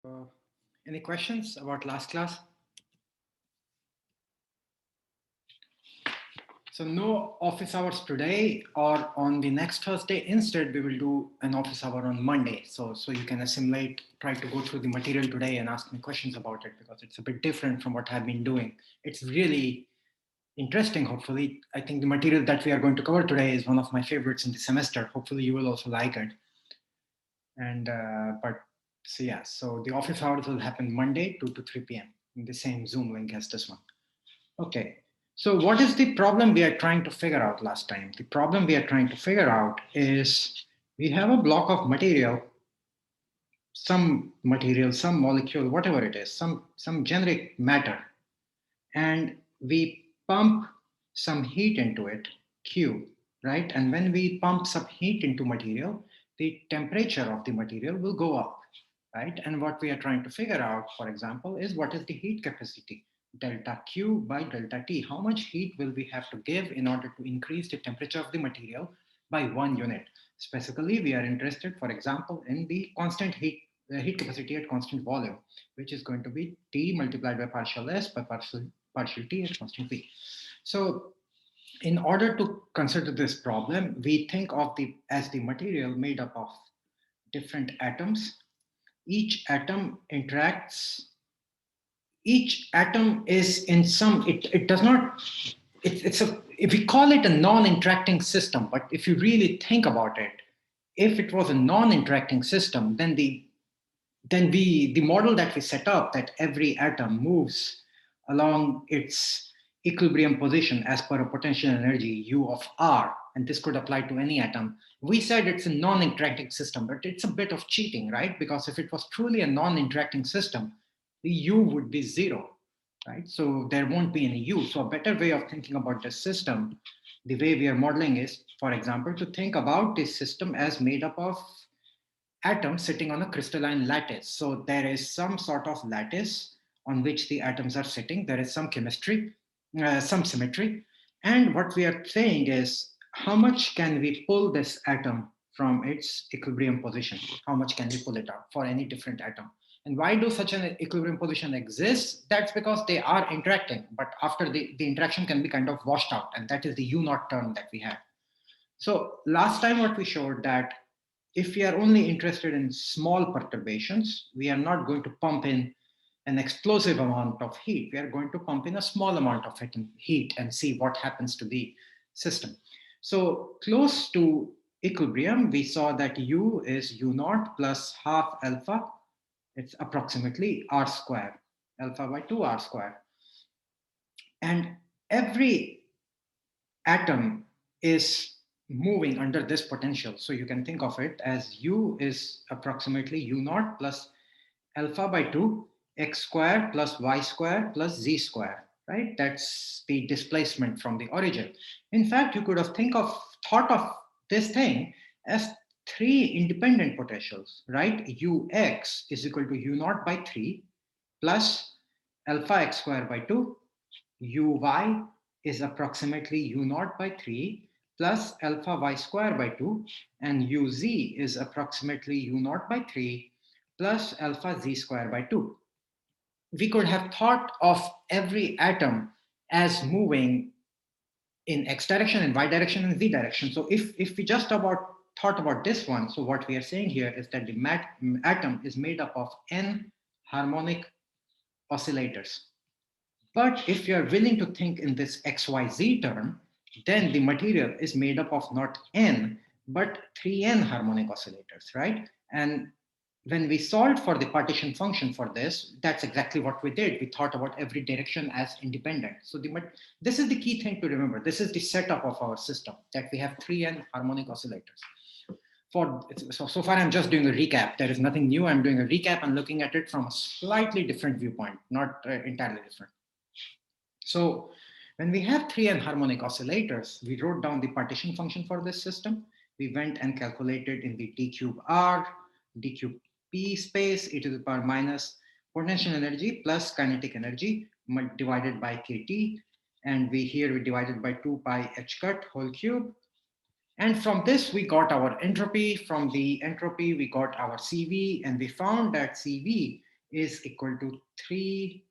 Uh, any questions about last class? So no office hours today or on the next Thursday. Instead, we will do an office hour on Monday. So you can assimilate, try to go through the material today and ask me questions about it because it's a bit different from what I've been doing. It's really interesting, hopefully. I think the material that we are going to cover today is one of my favorites in the semester. Hopefully you will also like it. And but so yeah, so the office hours will happen Monday 2 to 3 p.m. in the same Zoom link as this one. Okay. So what is the problem we are trying to figure out last time? The problem we are trying to figure out is we have a block of material, some molecule, whatever it is, some generic matter, and we pump some heat into it, Q, right? And when we pump some heat into material, the temperature of the material will go up, right? And what we are trying to figure out, for example, is what is the heat capacity, delta Q by delta T. How much heat will we have to give in order to increase the temperature of the material by 1 unit? Specifically, we are interested, for example, in the constant heat capacity at constant volume, which is going to be T multiplied by partial S by partial T at constant V. So in order to consider this problem, we think of the as the material made up of different atoms. Each atom interacts, each atom is in some, it does not, it's a, if we call it a non-interacting system, but if you really think about it, if it was a non-interacting system, then the model that we set up, that every atom moves along its equilibrium position as per a potential energy U of R, and this could apply to any atom. We said it's a non-interacting system, but it's a bit of cheating, right? Because if it was truly a non-interacting system, the U would be zero, right? So there won't be any U. So a better way of thinking about this system, the way we are modeling is, for example, to think about this system as made up of atoms sitting on a crystalline lattice. So there is some sort of lattice on which the atoms are sitting. There is some chemistry, some symmetry. And what we are saying is how much can we pull this atom from its equilibrium position? How much can we pull it out for any different atom? And why do such an equilibrium position exist? That's because they are interacting, but after the interaction can be kind of washed out. And that is the U naught term that we have. So last time what we showed that if we are only interested in small perturbations, we are not going to pump in an explosive amount of heat. We are going to pump in a small amount of heat and see what happens to the system. So close to equilibrium, we saw that U is U naught plus half alpha. It's approximately R square, alpha by 2 R square. And every atom is moving under this potential. So you can think of it as U is approximately U naught plus alpha by 2 x square plus y square plus z square, right? That's the displacement from the origin. In fact, you could have thought of this thing as three independent potentials, right? Ux is equal to U naught by 3 plus alpha x square by 2. Uy is approximately U naught by 3 plus alpha y square by 2, and Uz is approximately U naught by 3 plus alpha z square by 2. We could have thought of every atom as moving in x direction and y direction and z direction. So if we just thought about this one, so what we are saying here is that the atom is made up of n harmonic oscillators. But if you are willing to think in this XYZ term, then the material is made up of not n, but 3n harmonic oscillators, right? And when we solved for the partition function for this, that's exactly what we did. We thought about every direction as independent. So this is the key thing to remember. This is the setup of our system, that we have 3n harmonic oscillators. So far, I'm just doing a recap. There is nothing new. I'm doing a recap and looking at it from a slightly different viewpoint, not entirely different. So when we have 3n harmonic oscillators, we wrote down the partition function for this system. We went and calculated in the d cube r, d cube p space, e to the power minus potential energy plus kinetic energy divided by kT. And here we divided by 2 pi h cut whole cube. And from this, we got our entropy. From the entropy, we got our CV, and we found that CV is equal to 3nk.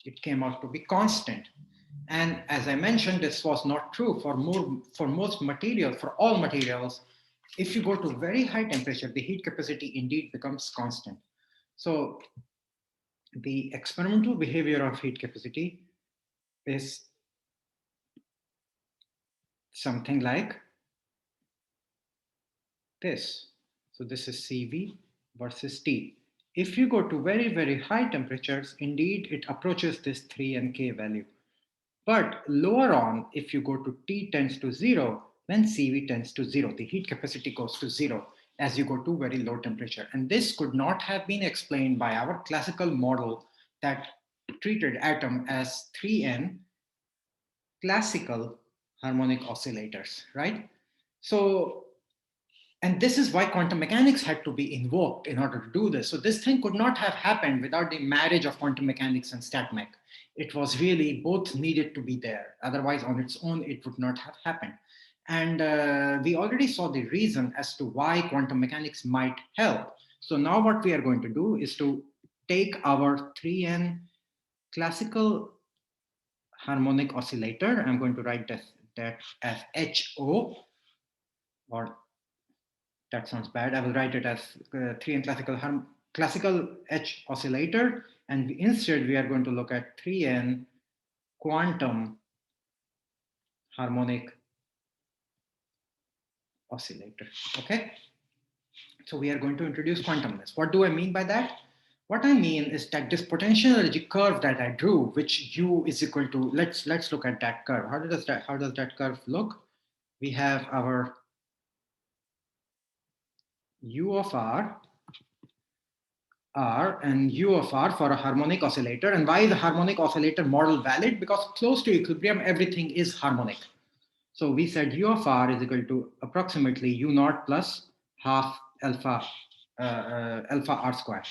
It came out to be constant. And as I mentioned, this was not true for most materials, for all materials. If you go to very high temperature, the heat capacity indeed becomes constant. So the experimental behavior of heat capacity is something like this. So this is CV versus T. If you go to very, very high temperatures, indeed, it approaches this 3 and K value. But lower on, if you go to T tends to 0, then CV tends to 0. The heat capacity goes to 0 as you go to very low temperature. And this could not have been explained by our classical model that treated atom as 3n classical harmonic oscillators, right? So, and this is why quantum mechanics had to be invoked in order to do this. So this thing could not have happened without the marriage of quantum mechanics and StatMech. It was really both needed to be there. Otherwise, on its own, it would not have happened. And we already saw the reason as to why quantum mechanics might help. So now what we are going to do is to take our 3n classical harmonic oscillator. I'm going to write that as HO, or that sounds bad. I will write it as 3n classical H oscillator, and instead we are going to look at 3n quantum harmonic oscillator. Okay, so we are going to introduce quantumness. What do I mean by that? What I mean is that this potential energy curve that I drew, which U is equal to, let's look at that curve. How does that curve look? We have our U of R and U of R for a harmonic oscillator. And why is a harmonic oscillator model valid? Because close to equilibrium, everything is harmonic. So we said U of R is equal to approximately U naught plus half alpha R square.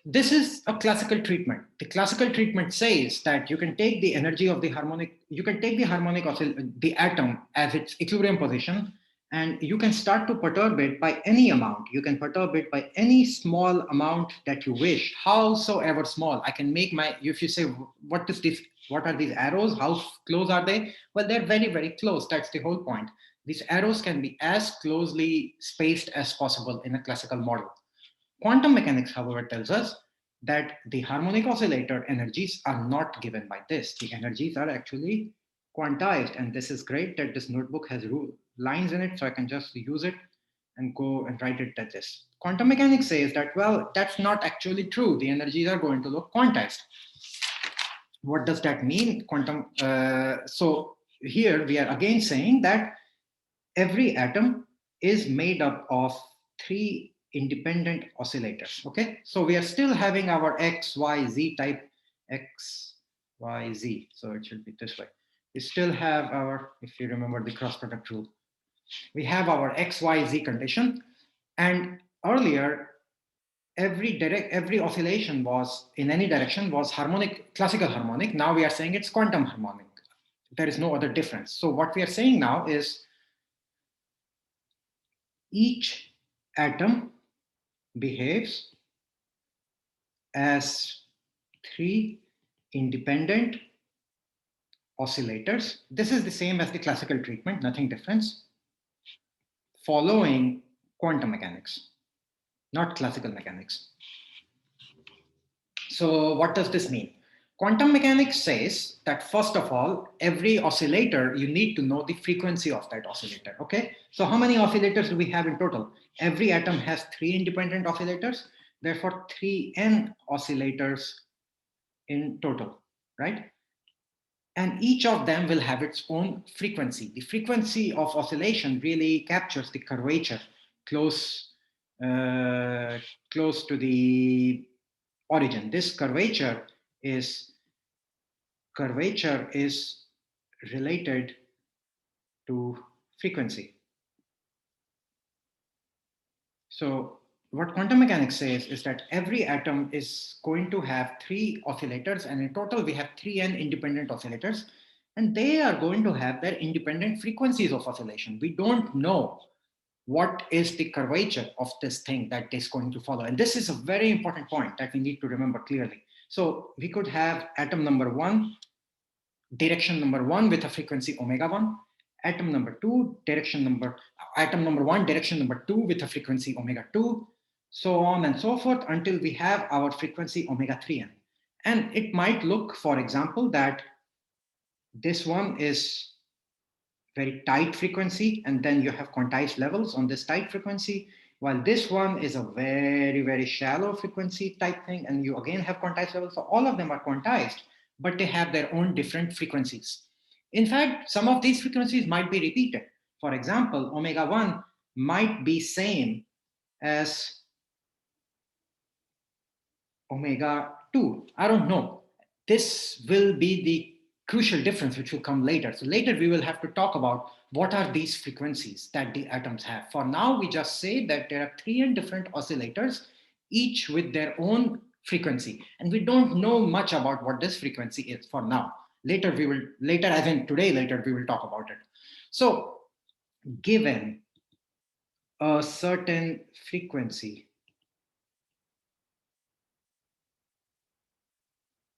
This is a classical treatment. The classical treatment says that you can take the energy of the harmonic, you can take the harmonic oscillator, the atom as its equilibrium position, and you can start to perturb it by any amount. You can perturb it by any small amount that you wish, howsoever small. I can make my, if you say, what is this? What are these arrows? How close are they? Well, they're very, very close. That's the whole point. These arrows can be as closely spaced as possible in a classical model. Quantum mechanics, however, tells us that the harmonic oscillator energies are not given by this. The energies are actually quantized, and this is great that this notebook has lines in it, so I can just use it and go and write it at this. Quantum mechanics says that, well, that's not actually true. The energies are going to look quantized. What does that mean? So here we are again saying that every atom is made up of 3 independent oscillators. Okay, so we are still having our X, Y, Z type X, Y, Z. So it should be this way. We still have our, if you remember the cross product rule, we have our X, Y, Z condition. And earlier, every oscillation was in any direction was harmonic, classical harmonic. Now we are saying it's quantum harmonic. There is no other difference. So what we are saying now is each atom behaves as 3 independent oscillators. This is the same as the classical treatment, nothing different, following quantum mechanics, not classical mechanics. So what does this mean? Quantum mechanics says that first of all, every oscillator, you need to know the frequency of that oscillator, okay? So how many oscillators do we have in total? Every atom has 3 independent oscillators, therefore 3n oscillators in total, right? And each of them will have its own frequency. The frequency of oscillation really captures the curvature close to the origin. This curvature is related to frequency. So what quantum mechanics says is that every atom is going to have 3 oscillators, and in total we have 3n independent oscillators, and they are going to have their independent frequencies of oscillation. We don't know what is the curvature of this thing that is going to follow. And this is a very important point that we need to remember clearly. So we could have atom number one, direction number one with a frequency omega 1, atom number two, atom number one, direction number two with a frequency omega 2, so on and so forth until we have our frequency omega 3n. And it might look, for example, that this one is very tight frequency, and then you have quantized levels on this tight frequency, while this one is a very, very shallow frequency type thing, and you again have quantized levels. So all of them are quantized, but they have their own different frequencies. In fact, some of these frequencies might be repeated. For example, omega 1 might be same as omega 2. I don't know. This will be the crucial difference which will come later. So later we will have to talk about what are these frequencies that the atoms have. For now, we just say that there are 3 different oscillators, each with their own frequency. And we don't know much about what this frequency is for now. Later, as in today, later we will talk about it. So given a certain frequency,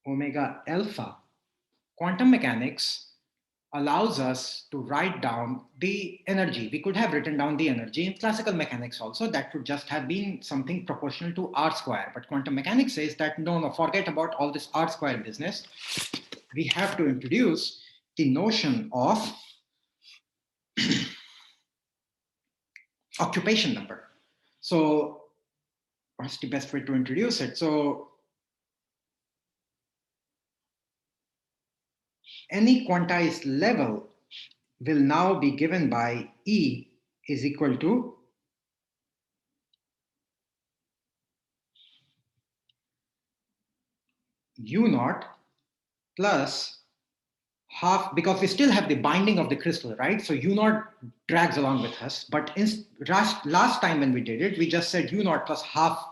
omega alpha, quantum mechanics allows us to write down the energy. We could have written down the energy in classical mechanics also. That would just have been something proportional to r square. But quantum mechanics says that no, forget about all this r square business. We have to introduce the notion of occupation number. So what's the best way to introduce it? So any quantized level will now be given by E is equal to U naught plus half, because we still have the binding of the crystal, right? So U naught drags along with us. But last time when we did it, we just said U naught plus half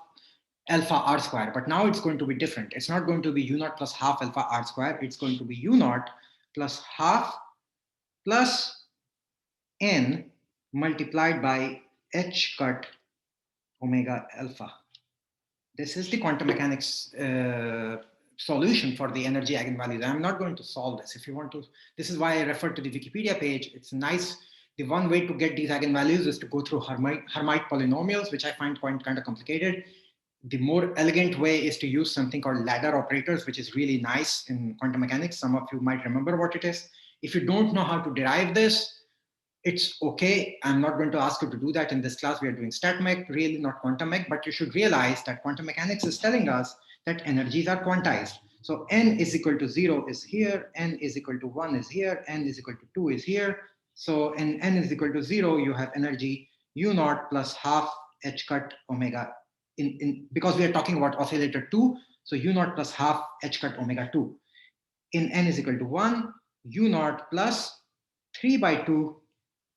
alpha r square. But now it's going to be different. It's not going to be U naught plus half alpha r square. It's going to be U naught plus half plus n multiplied by h cut omega alpha. This is the quantum mechanics solution for the energy eigenvalues. I'm not going to solve this. If you want to, this is why I refer to the Wikipedia page. It's nice. The one way to get these eigenvalues is to go through Hermite polynomials, which I find kind of complicated. The more elegant way is to use something called ladder operators, which is really nice in quantum mechanics. Some of you might remember what it is. If you don't know how to derive this, it's okay. I'm not going to ask you to do that in this class. We are doing stat mech, really not quantum mech, but you should realize that quantum mechanics is telling us that energies are quantized. So n is equal to 0 is here, n is equal to 1 is here, n is equal to 2 is here. So in n is equal to 0, you have energy u naught plus half h cut omega, because we are talking about oscillator 2, so u naught plus half h cut omega 2. In n is equal to 1, u naught plus 3 by 2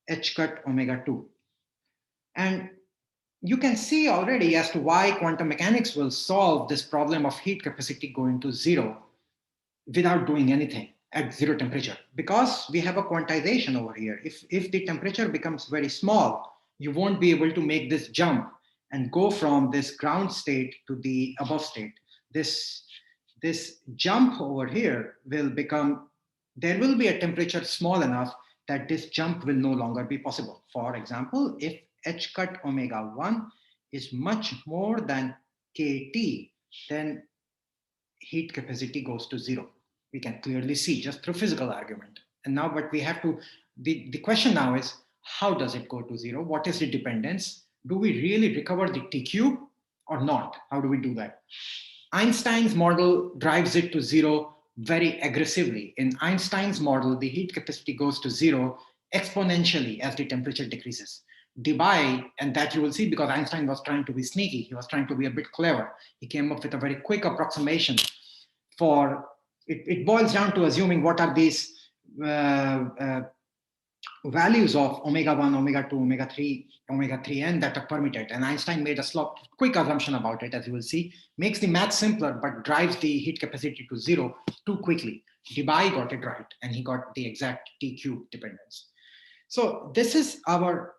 h cut omega 2. And you can see already as to why quantum mechanics will solve this problem of heat capacity going to 0 without doing anything at 0 temperature, because we have a quantization over here. If the temperature becomes very small, you won't be able to make this jump and go from this ground state to the above state. This jump over here will become, there will be a temperature small enough that this jump will no longer be possible. For example, if h cut omega 1 is much more than kT, then heat capacity goes to 0. We can clearly see just through physical argument. And now what we have to, the question now is, how does it go to 0? What is the dependence? Do we really recover the T cube or not? How do we do that? Einstein's model drives it to 0 very aggressively. In Einstein's model, the heat capacity goes to 0 exponentially as the temperature decreases. Debye, and that you will see because Einstein was trying to be sneaky, he was trying to be a bit clever. He came up with a very quick approximation for, it boils down to assuming what are these values of omega 1, omega 2, omega 3n that are permitted. And Einstein made a quick assumption about it, as you will see, makes the math simpler, but drives the heat capacity to 0 too quickly. Debye got it right, and he got the exact T cube dependence. So this is our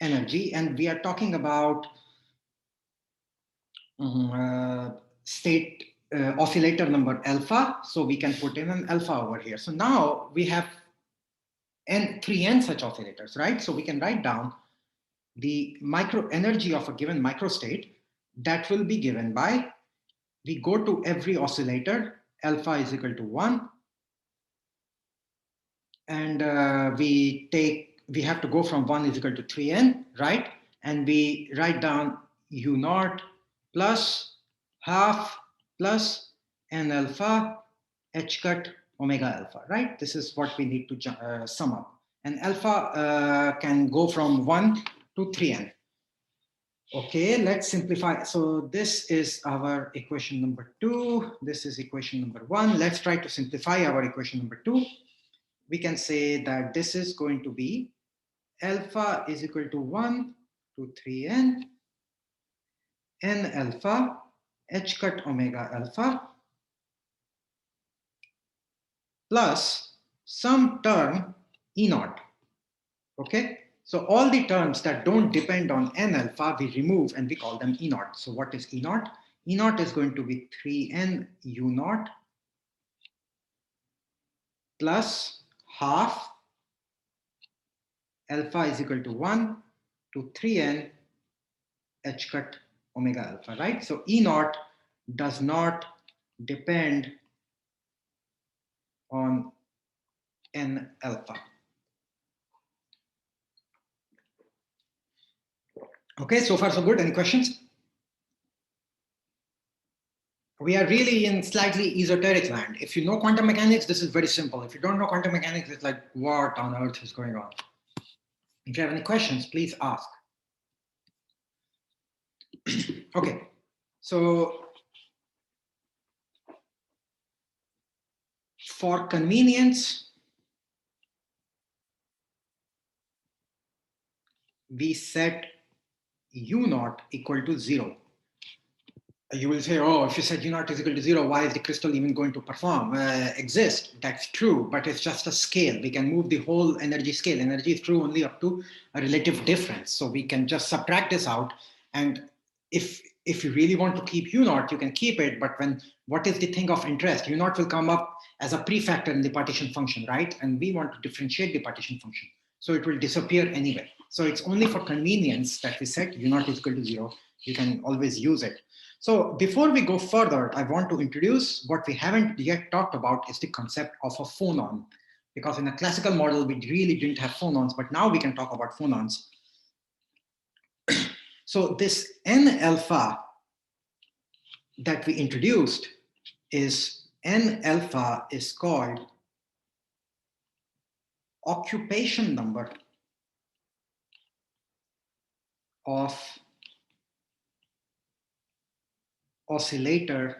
energy, and we are talking about state oscillator number alpha. So we can put in an alpha over here. So now we have three n such oscillators, right? So we can write down the micro energy of a given microstate that will be given by, we go to every oscillator, alpha is equal to 1, and we have to go from 1 is equal to 3n, right? And we write down u naught plus half plus n alpha h cut omega alpha, right? This is what we need to sum up. And alpha can go from 1 to 3n. Okay, let's simplify. So this is our equation number 2. This is equation number 1. Let's try to simplify our equation number 2. We can say that this is going to be alpha is equal to 1 to 3n, n alpha, h cut omega alpha, plus some term E naught. Okay, so all the terms that don't depend on n alpha, we remove and we call them E naught. So what is E naught? E naught is going to be 3n u naught plus half alpha is equal to 1 to 3n h cut omega alpha, right? So E naught does not depend on n alpha. Okay, so far so good. Any questions? We are really in slightly esoteric land. If you know quantum mechanics, this is very simple. If you don't know quantum mechanics, it's like, what on earth is going on? If you have any questions, please ask. Okay, so for convenience, we set u naught equal to 0. You will say, oh, if you said u naught is equal to 0, why is the crystal even going to exist? That's true, but it's just a scale. We can move the whole energy scale. Energy is true only up to a relative difference. So we can just subtract this out. And if you really want to keep u naught, you can keep it. But what is the thing of interest? U naught will come up as a prefactor in the partition function, right? And we want to differentiate the partition function. So it will disappear anyway. So it's only for convenience that we set u naught is equal to 0. You can always use it. So before we go further, I want to introduce what we haven't yet talked about is the concept of a phonon. Because in a classical model, we really didn't have phonons, but now we can talk about phonons. So this n alpha that we introduced is n alpha is called occupation number of oscillator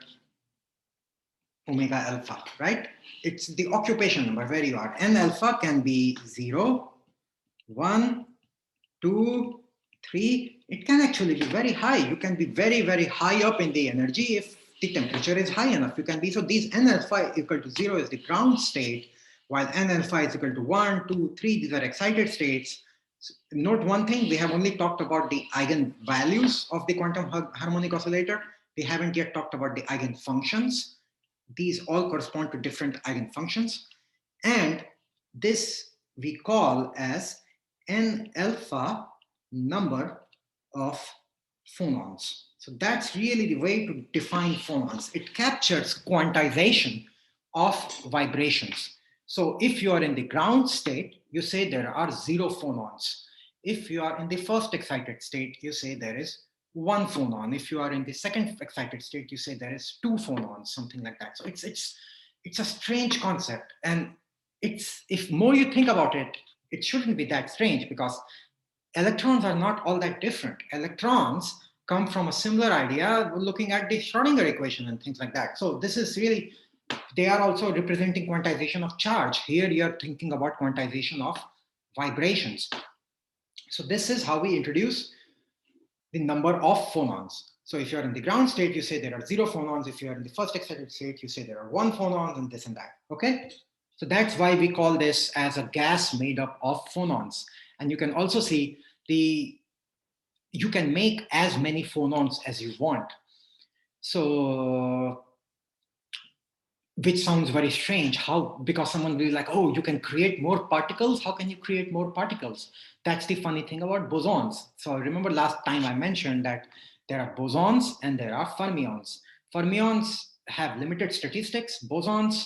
omega alpha, right? It's the occupation number where you are. N alpha can be 0, 1, 2, 3. It can actually be very high. You can be very, very high up in the energy if the temperature is high enough. You can be, so these n alpha equal to 0 is the ground state, while n alpha is equal to 1, 2, 3, these are excited states. So note one thing, we have only talked about the eigenvalues of the quantum harmonic oscillator. We haven't yet talked about the eigenfunctions. These all correspond to different eigenfunctions. And this we call as n alpha number of phonons. So that's really the way to define phonons. It captures quantization of vibrations. So if you are in the ground state, you say there are 0 phonons. If you are in the first excited state, you say there is 1 phonon. If you are in the second excited state, you say there is 2 phonons, something like that. So it's a strange concept. And if more you think about it, it shouldn't be that strange because electrons are not all that different. Electrons come from a similar idea looking at the Schrodinger equation and things like that. So this is really, they are also representing quantization of charge. Here you're thinking about quantization of vibrations. So this is how we introduce the number of phonons. So if you're in the ground state, you say there are 0 phonons. If you're in the first excited state, you say there are 1 phonon and this and that, okay? So that's why we call this as a gas made up of phonons. And you can also see you can make as many phonons as you want. So, which sounds very strange. How? Because someone will be like, oh, you can create more particles. How can you create more particles? That's the funny thing about bosons. So remember last time I mentioned that there are bosons and there are fermions. Fermions have limited statistics. Bosons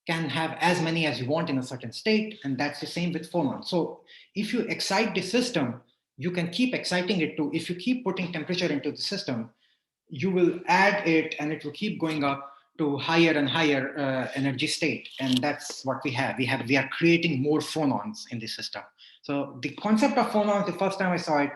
can have as many as you want in a certain state, and that's the same with phonons. So if you excite the system, you can keep exciting it to, if you keep putting temperature into the system, you will add it and it will keep going up to higher and higher energy state. And that's what we have. We are creating more phonons in the system. So the concept of phonons, the first time I saw it,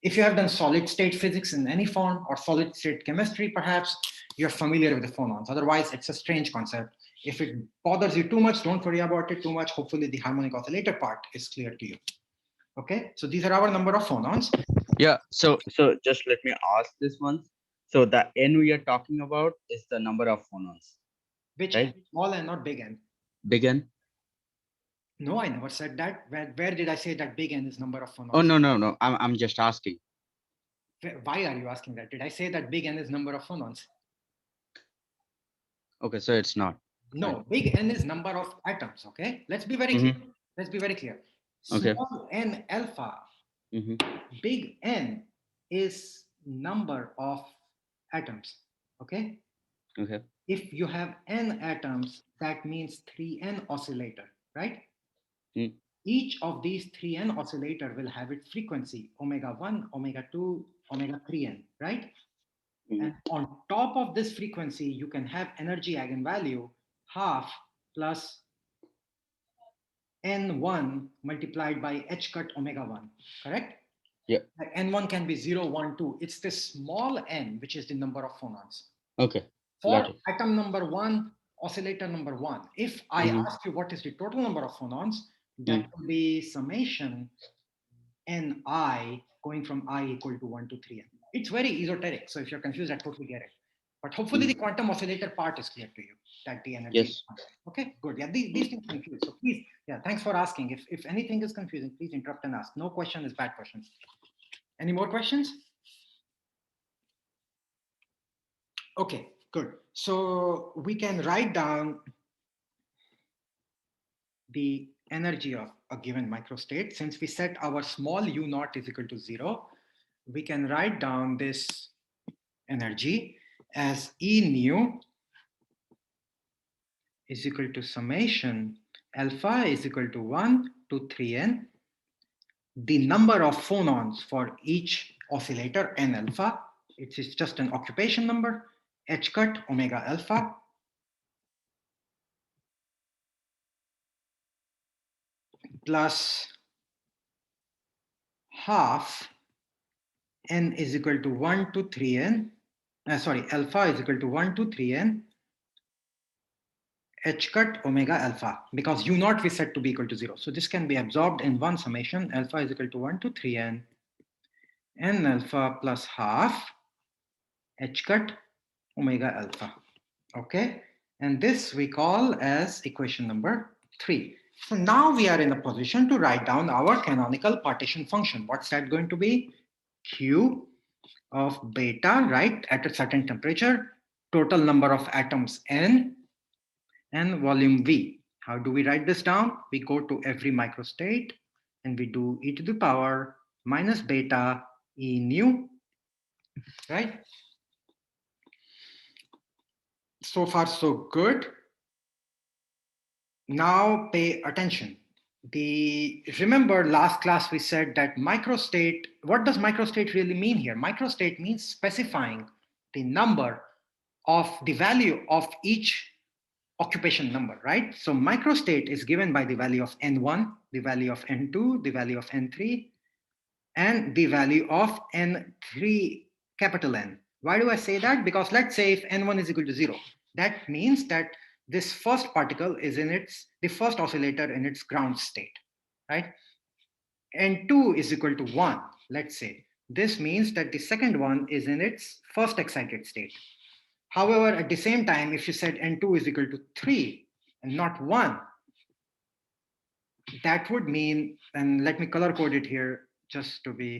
if you have done solid state physics in any form or solid state chemistry, perhaps you're familiar with the phonons. Otherwise, it's a strange concept. If it bothers you too much, don't worry about it too much. Hopefully the harmonic oscillator part is clear to you. Okay, so these are our number of phonons. Yeah. So just let me ask this one. So the n we are talking about is the number of phonons, Which right? n? Small n, not big N. Big N. No, I never said that. Where did I say that big N is number of Oh, phonons? no. I'm just asking. Why are you asking that? Did I say that big N is number of phonons? Okay, so it's not. Right. No, big N is number of atoms. Okay, let's be very clear. Mm-hmm. Let's be very clear. Okay. Small n alpha, Mm-hmm. big N is number of atoms. Okay, Okay. if you have n atoms, that means 3n oscillator, right? Mm. Each of these 3n oscillator will have its frequency, omega 1, omega 2, omega 3n, right? Mm-hmm. And on top of this frequency, you can have energy eigenvalue half plus n1 multiplied by h cut omega 1, correct? Yeah. Like n1 can be 0, 1, 2. It's this small n, which is the number of phonons. Okay. Got For it. atom number 1, oscillator number 1, if I Mm-hmm. ask you what is the total number of phonons, that Mm. will be summation ni going from I equal to 1 to 3n. It's very esoteric. So if you're confused, I totally get it. But hopefully the Mm. quantum oscillator part is clear to you, that the energy is Yes. constant. Okay, good. Yeah, these things confuse. So please, yeah, thanks for asking. If anything is confusing, please interrupt and ask. No question is bad questions. Any more questions? Okay, good. So we can write down the energy of a given microstate. Since we set our small u naught is equal to 0, we can write down this energy as E nu is equal to summation alpha is equal to 1 to 3n, the number of phonons for each oscillator n alpha, it is just an occupation number, h cut omega alpha plus half n is equal to 1 to 3n, alpha is equal to 1 to 3n h cut omega alpha, because u naught we set to be equal to 0. So this can be absorbed in one summation, alpha is equal to 1 to 3n n alpha plus half h cut omega alpha. Okay, and this we call as equation number 3. So now we are in a position to write down our canonical partition function. What's that going to be? Q of beta, right, at a certain temperature, total number of atoms n, and volume V. How do we write this down? We go to every microstate and we do e to the power minus beta E nu, right? So far, so good. Now pay attention. Remember last class we said that microstate, what does microstate really mean here? Microstate means specifying the number of the value of each occupation number, right? So microstate is given by the value of n1, the value of n2, the value of n3, and the value of n3 capital N. Why do I say that? Because let's say if n1 is equal to 0, that means that this first particle is in the first oscillator in its ground state, right? N2 is equal to 1, let's say. This means that the second one is in its first excited state. However, at the same time, if you said N2 is equal to 3 and not 1, that would mean, and let me color code it here, just to be,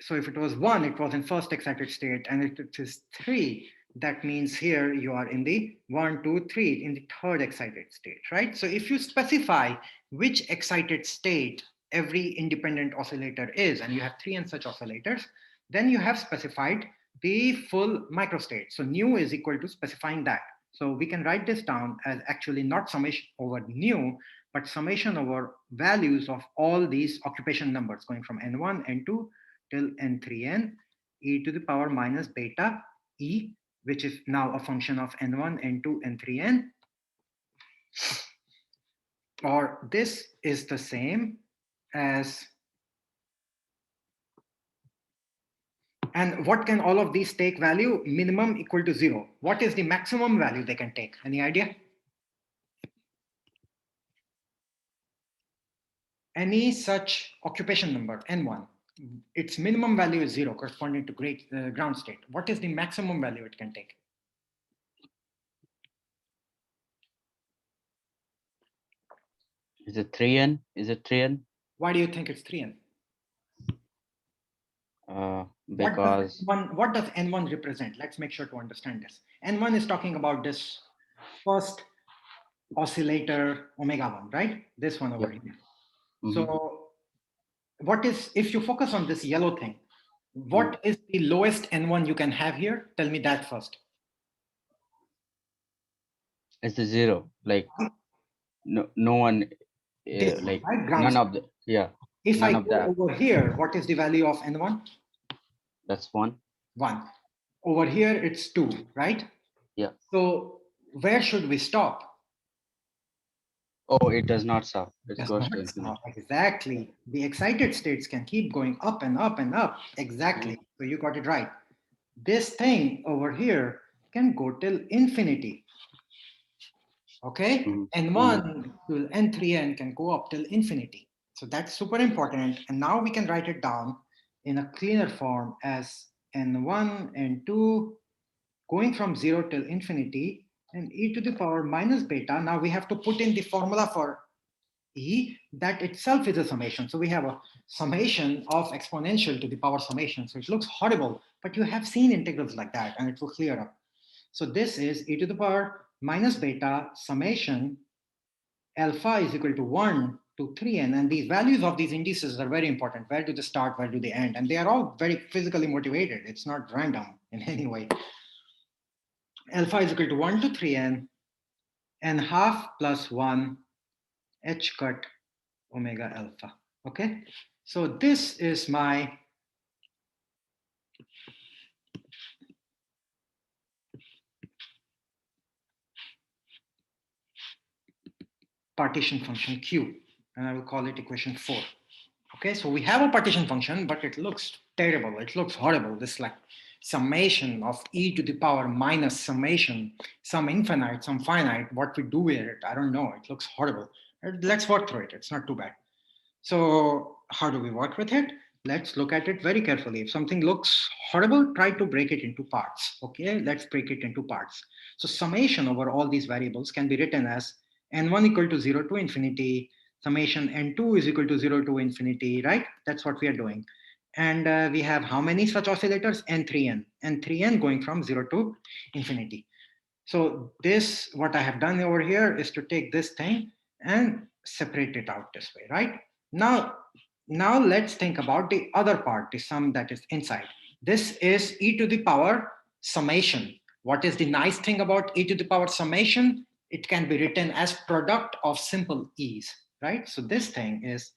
so if it was 1, it was in first excited state, and if it is 3, that means here you are in the 1, 2, 3, in the third excited state, right? So if you specify which excited state every independent oscillator is, and you have 3 and such oscillators, then you have specified the full microstate. So nu is equal to specifying that. So we can write this down as actually not summation over nu, but summation over values of all these occupation numbers going from n1, n2 till n3n e to the power minus beta e, which is now a function of n1, n2, n3n. Or this is the same as, and what can all of these take value? Minimum equal to 0. What is the maximum value they can take? Any idea? Any such occupation number, n1, its minimum value is 0, corresponding to ground state. What is the maximum value it can take? Is it 3n? Is it 3n? Why do you think it's 3n? Because what does n1 represent? Let's make sure to understand this. N1 is talking about this first oscillator omega 1, right? This one over here. So what is, if you focus on this yellow thing, what is the lowest n1 you can have here? Tell me that first. it's the 0. Like no one, This like one, right? Ground none state. of the, yeah. If none I of go that. over here, what is the value of n1? That's 1. 1. Over here, it's 2, right? Yeah. So where should we stop? Oh, it does not stop. It Does goes not to infinity. stop. Exactly. The excited states can keep going up and up and up. Exactly. So you got it right. This thing over here can go till infinity. Okay? N1 to N3N can go up till infinity. So that's super important. And now we can write it down in a cleaner form as N1, N2, going from 0 till infinity, and e to the power minus beta. Now we have to put in the formula for e, that itself is a summation. So we have a summation of exponential to the power summation. So it looks horrible, but you have seen integrals like that and it will clear up. So this is e to the power minus beta summation alpha is equal to 1 to 3n. And these values of these indices are very important. Where do they start? Where do they end? And they are all very physically motivated. It's not random in any way. Alpha is equal to 1 to 3n, n half plus 1 h cut omega alpha. Okay, so this is my partition function Q, and I will call it equation 4. Okay, so we have a partition function, but it looks terrible. It looks horrible. This like summation of e to the power minus summation, some infinite, some finite. What we do with it, I don't know. It looks horrible. Let's work through it. It's not too bad. So how do we work with it? Let's look at it very carefully. If something looks horrible, try to break it into parts. Okay, let's break it into parts. So summation over all these variables can be written as n1 equal to 0 to infinity, summation n2 is equal to 0 to infinity, right? That's what we are doing. And we have how many such oscillators? N3n. N3n going from 0 to infinity. So this, what I have done over here is to take this thing and separate it out this way, right? Now let's think about the other part, the sum that is inside. This is e to the power summation. What is the nice thing about e to the power summation? It can be written as product of simple e's, right? So this thing is,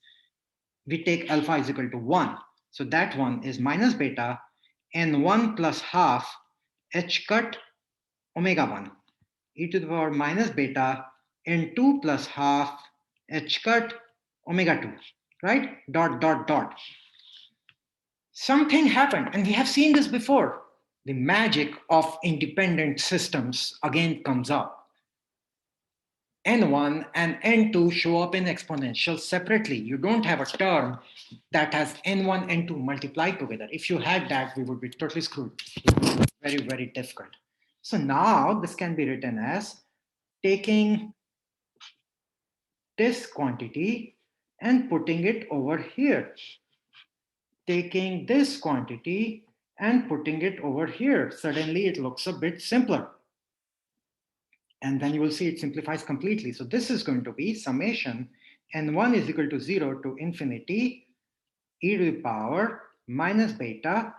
we take alpha is equal to 1. So that one is minus beta n1 plus half h cut omega 1 e to the power minus beta n2 plus half h cut omega 2, right? Dot, dot, dot. Something happened, and we have seen this before. The magic of independent systems again comes up. N1 and N2 show up in exponentials separately. You don't have a term that has N1, N2 multiplied together. If you had that, we would be totally screwed. Very, very difficult. So now this can be written as taking this quantity and putting it over here. taking this quantity and putting it over here. Suddenly it looks a bit simpler. And then you will see it simplifies completely. So this is going to be summation n1 is equal to 0 to infinity e to the power minus beta.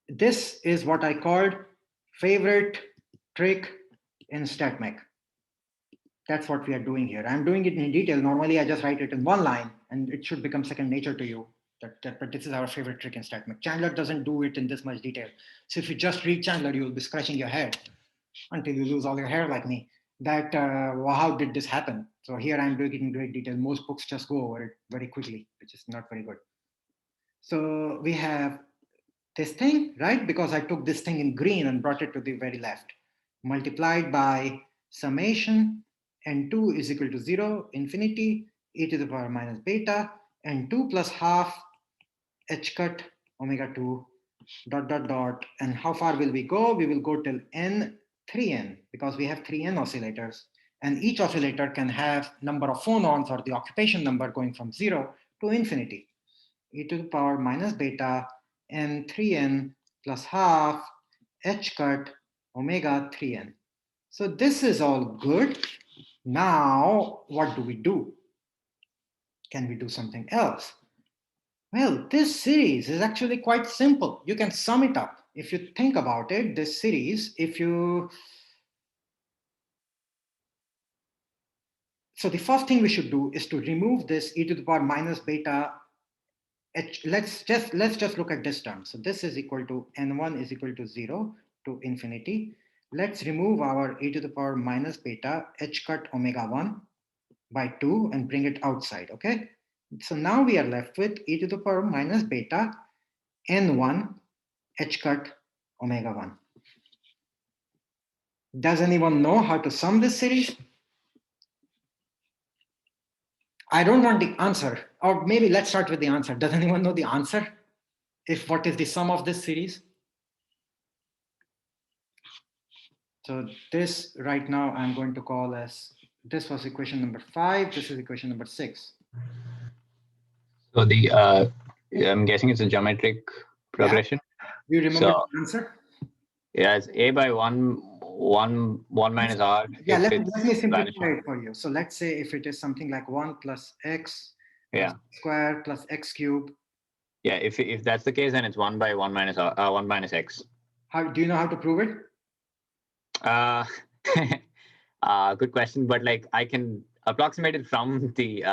This is what I called favorite trick in StatMech. That's what we are doing here. I'm doing it in detail. Normally, I just write it in one line, and it should become second nature to you. But this is our favorite trick in StatMech. Chandler doesn't do it in this much detail. So if you just read Chandler, you'll be scratching your head until you lose all your hair like me. That well, how did this happen? So here I'm doing it in great detail. Most books just go over it very quickly, which is not very good. So we have this thing, right? Because I took this thing in green and brought it to the very left, multiplied by summation n2 is equal to 0, infinity, e to the power minus beta, n2 plus half h cut omega 2 dot dot dot. And how far will we go? We will go till n 3n because we have 3n oscillators. And each oscillator can have number of phonons or the occupation number going from 0 to infinity. E to the power minus beta n 3n plus half h cut omega 3n. So this is all good. Now, what do we do? Can we do something else? Well, this series is actually quite simple. You can sum it up. If you think about it, this series, so the first thing we should do is to remove this e to the power minus beta h. Let's just look at this term. So this is equal to n1 is equal to 0 to infinity. Let's remove our e to the power minus beta h cut omega 1 by 2 and bring it outside, okay? So now we are left with e to the power minus beta n1 h cut omega 1. Does anyone know how to sum this series? I don't want the answer, or maybe let's start with the answer. Does anyone know the answer? If what is the sum of this series? So this right now I'm going to call as, this was equation number 5, this is equation number 6. So I'm guessing it's a geometric progression. Do you remember the answer? Yeah, it's a by 1 minus r. Yeah, let me simplify it for you. So let's say if it is something like 1 plus x square plus x cube. Yeah, if that's the case, then it's 1 by 1 minus r, 1 minus x. How do you know how to prove it? Good question, but like I can approximate it from the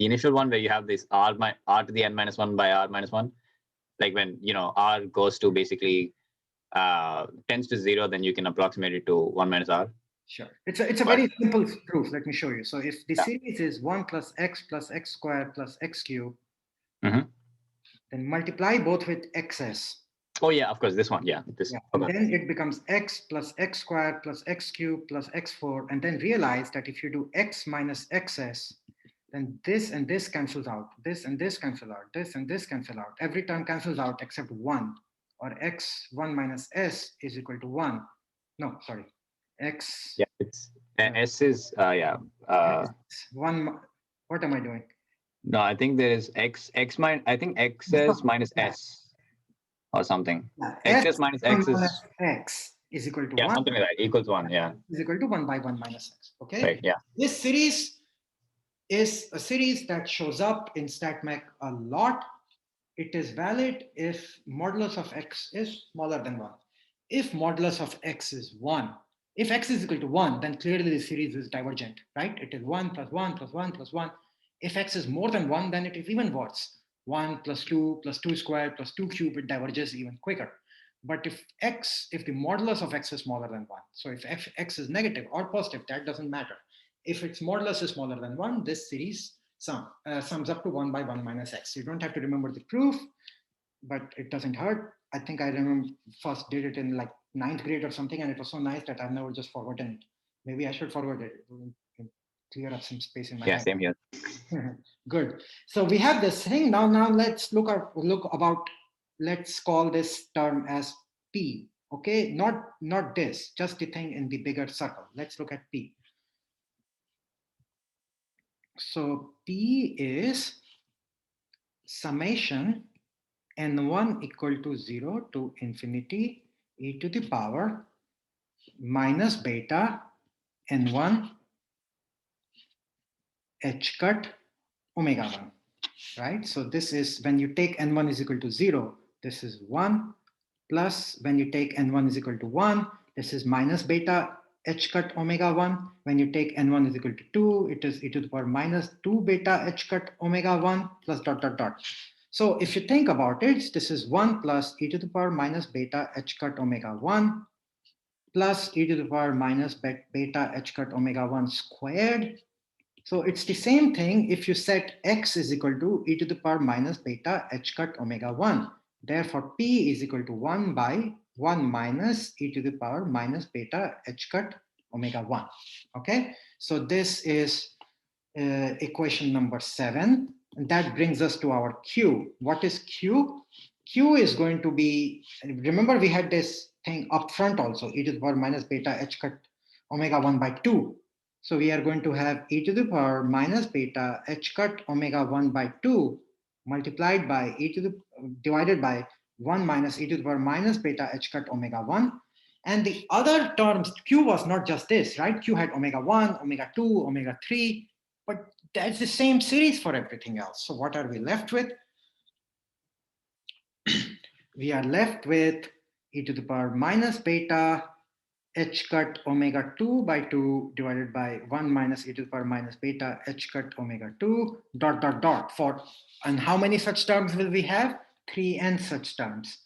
initial one where you have this r to the n minus 1 by r minus 1. Like when r goes to basically tends to 0, then you can approximate it to 1 minus r. Sure. It's a very simple proof. Let me show you. So if the series is 1 plus x squared plus x cube, then multiply both with xs. Oh yeah, of course, this one. Yeah. And then it becomes x plus x squared plus x cubed plus x4. And then realize that if you do x minus xs, then this and this cancels out. This and this cancel out. This and this cancel out. Every term cancels out except 1. Or x1 minus s is equal to 1. No, sorry. X. Yeah, it's s is 1. What am I doing? No, I think there is x minus. I think xs minus s or something. Xs minus x is x is equal to 1. Yeah, something like that. Equals 1. Yeah. Is equal to 1 by 1 minus x. Okay. Right. Yeah. This series is a series that shows up in StatMech a lot. It is valid if modulus of x is smaller than 1. If modulus of x is 1, if x is equal to 1, then clearly the series is divergent, right? It is 1 plus 1 plus 1 plus 1. If x is more than 1, then it is even worse. 1 plus 2 squared plus 2 cubed, it diverges even quicker. But if the modulus of x is smaller than 1, so if x is negative or positive, that doesn't matter. If its modulus is smaller than 1, this series sums up to 1 by 1 minus x. You don't have to remember the proof, but it doesn't hurt. I think I remember first did it in like 9th grade or something, and it was so nice that I've never just forgotten it. Maybe I should forward it. It will clear up some space in my head. Yeah, same here. Good. So we have this thing. Now let's look about, let's call this term as P. Okay, not this, just the thing in the bigger circle. Let's look at P. So P is summation n1 equal to 0 to infinity e to the power minus beta n1 h cut omega 1, right? So this is when you take n1 is equal to 0, this is 1, plus when you take n1 is equal to 1, this is minus beta h cut omega 1. When you take n1 is equal to 2, it is e to the power minus 2 beta h cut omega 1 plus dot dot dot. So if you think about it, this is 1 plus e to the power minus beta h cut omega 1 plus e to the power minus beta h cut omega 1 squared. So it's the same thing if you set x is equal to e to the power minus beta h cut omega 1. Therefore, p is equal to 1 by 1 minus e to the power minus beta h cut omega 1. Okay, so this is equation number 7. And that brings us to our q. What is q? Q is going to be, remember we had this thing up front also, e to the power minus beta h cut omega 1 by 2. So we are going to have e to the power minus beta h cut omega 1 by 2 multiplied by e to the divided by 1 minus e to the power minus beta h cut omega 1. And the other terms, q was not just this, right? Q had omega 1, omega 2, omega 3, but that's the same series for everything else. So what are we left with? We are left with e to the power minus beta h cut omega 2 by 2 divided by 1 minus e to the power minus beta h cut omega 2 dot dot dot for, and how many such terms will we have? 3n such terms,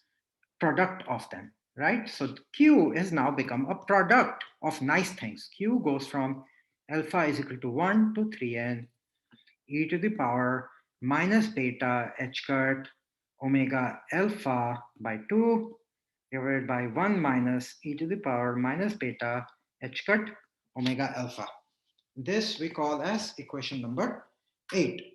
product of them, right? So q is now become a product of nice things. Q goes from alpha is equal to 1 to 3n e to the power minus beta h cut omega alpha by 2 divided by 1 minus e to the power minus beta h cut omega alpha. This we call as equation number 8.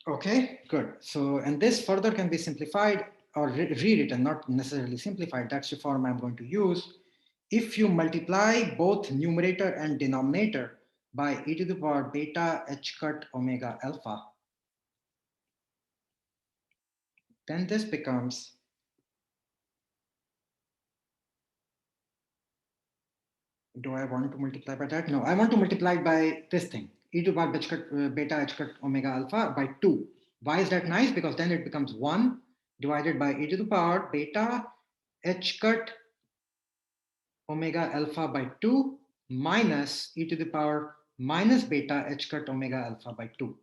Okay, good. So, and this further can be simplified or rewritten, not necessarily simplified. That's the form I'm going to use. If you multiply both numerator and denominator by e to the power beta h cut omega alpha, then this becomes do I want to multiply by that? No, I want to multiply by this thing, e to the power beta h cut omega alpha by 2. Why is that nice? Because then it becomes 1 divided by e to the power beta h cut omega alpha by 2 minus e to the power minus beta h cut omega alpha by 2,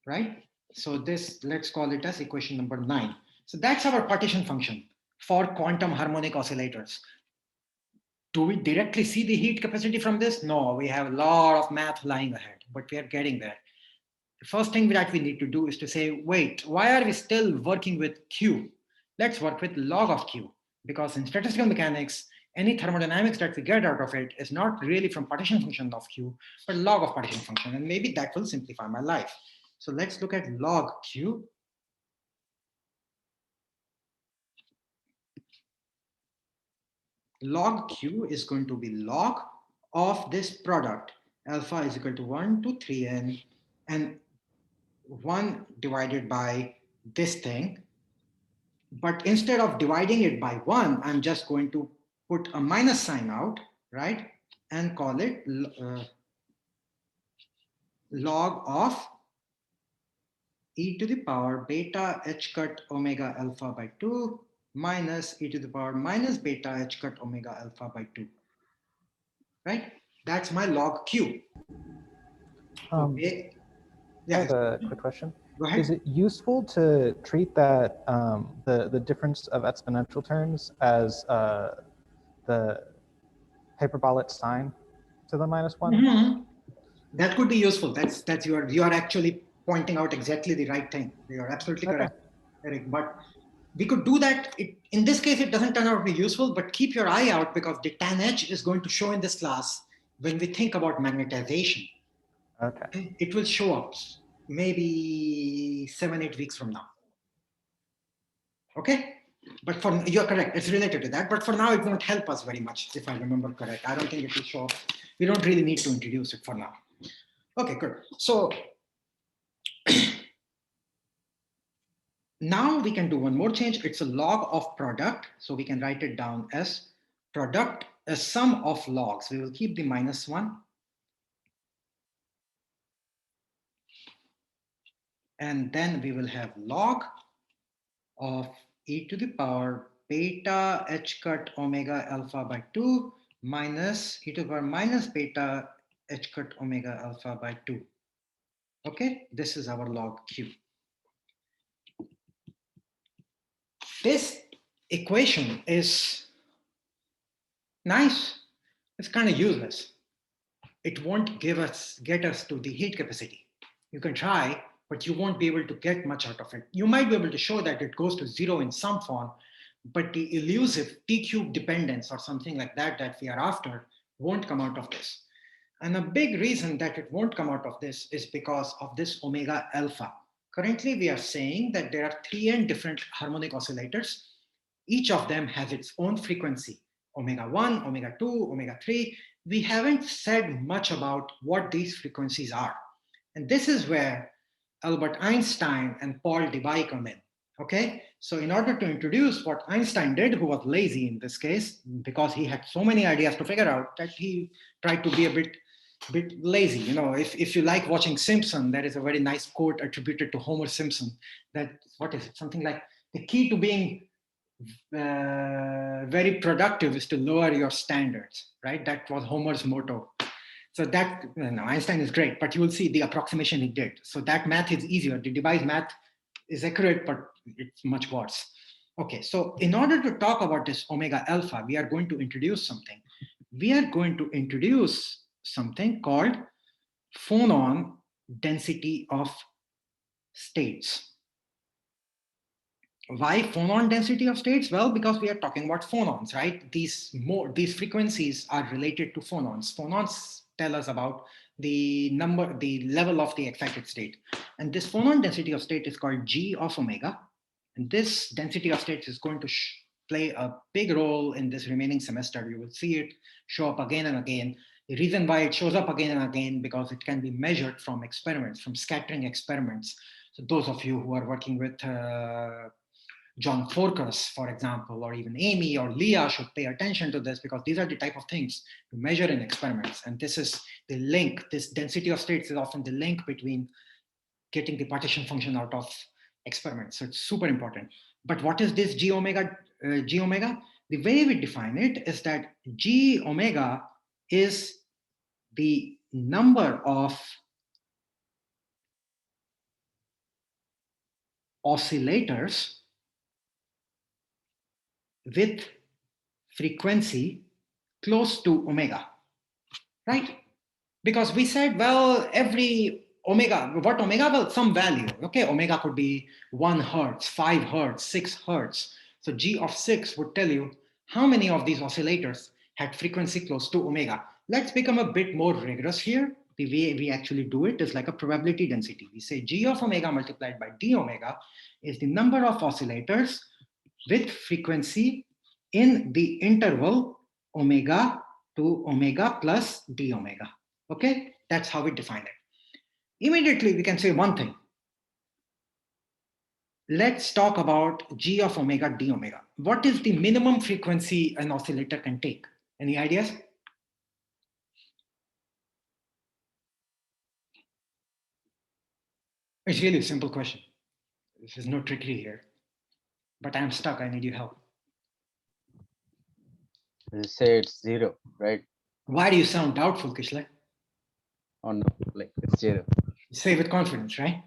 right? So this, let's call it as equation number 9. So that's our partition function for quantum harmonic oscillators. Do we directly see the heat capacity from this? No, we have a lot of math lying ahead, but we are getting there. The first thing that we need to do is to say, wait, why are we still working with Q? Let's work with log of Q, because in statistical mechanics, any thermodynamics that we get out of it is not really from partition function of Q, but log of partition function, and maybe that will simplify my life. So let's look at log Q. Log Q is going to be log of this product. Alpha is equal to 1 to 3n, and 1 divided by this thing. But instead of dividing it by 1, I'm just going to put a minus sign out, right? And call it log of e to the power beta h cut omega alpha by 2 minus e to the power minus beta h cut omega alpha by 2, right? That's my log Q. Okay. I have a quick question. Go ahead. Is it useful to treat that the difference of exponential terms as the hyperbolic sign to the -1? Mm-hmm. That could be useful. That's you are actually pointing out exactly the right thing. You are absolutely correct, Eric. But we could do that. In this case, it doesn't turn out to be useful, but keep your eye out because the tan H is going to show in this class when we think about magnetization. Okay. It will show up maybe 7-8 weeks from now. Okay? But you're correct, it's related to that. But for now, it won't help us very much, if I remember correct. I don't think it will show up. We don't really need to introduce it for now. Okay, good. So now we can do one more change. It's a log of product. So we can write it down as product, a sum of logs. We will keep the -1. And then we will have log of e to the power beta h cut omega alpha by 2 minus e to the power minus beta h cut omega alpha by 2. Okay, this is our log q. This equation is nice. It's kind of useless. It won't get us to the heat capacity. You can try, but you won't be able to get much out of it. You might be able to show that it goes to 0 in some form, but the elusive t cube dependence or something like that that we are after won't come out of this. And a big reason that it won't come out of this is because of this omega alpha. Currently, we are saying that there are 3n different harmonic oscillators. Each of them has its own frequency, omega 1, omega 2, omega 3. We haven't said much about what these frequencies are. And this is where Albert Einstein and Paul Debye come in. Okay, so in order to introduce what Einstein did, who was lazy in this case, because he had so many ideas to figure out, that he tried to be a bit lazy. You know, if you like watching Simpson, there is a very nice quote attributed to Homer Simpson that, what is it? Something like, the key to being very productive is to lower your standards, right? That was Homer's motto. So that, you know, Einstein is great, but you will see the approximation he did. So that math is easier. The Debye's math is accurate, but it's much worse. Okay, so in order to talk about this omega alpha, we are going to introduce something. We are going to introduce something called phonon density of states. Why phonon density of states? Well, because we are talking about phonons, right? These frequencies are related to phonons. Phonons tell us about the level of the excited state. And this phonon density of state is called G of omega. And this density of states is going to play a big role in this remaining semester. You will see it show up again and again. The reason why it shows up again and again, because it can be measured from experiments, from scattering experiments. So those of you who are working with John Forkas, for example, or even Amy or Leah should pay attention to this, because these are the type of things you measure in experiments. And this is the link. This density of states is often the link between getting the partition function out of experiments. So it's super important. But what is this G omega? The way we define it is that G omega is the number of oscillators with frequency close to omega, right? Because we said, well, every omega, what omega? Well, some value. Okay, omega could be 1 hertz, 5 hertz, 6 hertz. So G of 6 would tell you how many of these oscillators had frequency close to omega. Let's become a bit more rigorous here. The way we actually do it is like a probability density. We say G of omega multiplied by D omega is the number of oscillators with frequency in the interval omega to omega plus D omega. Okay, that's how we define it. Immediately, we can say one thing. Let's talk about G of omega D omega. What is the minimum frequency an oscillator can take? Any ideas? It's really a simple question. There's no trickery here. But I'm stuck. I need your help. We'll say it's 0, right? Why do you sound doubtful, Kishle? Oh no, like it's 0. Say with confidence, right?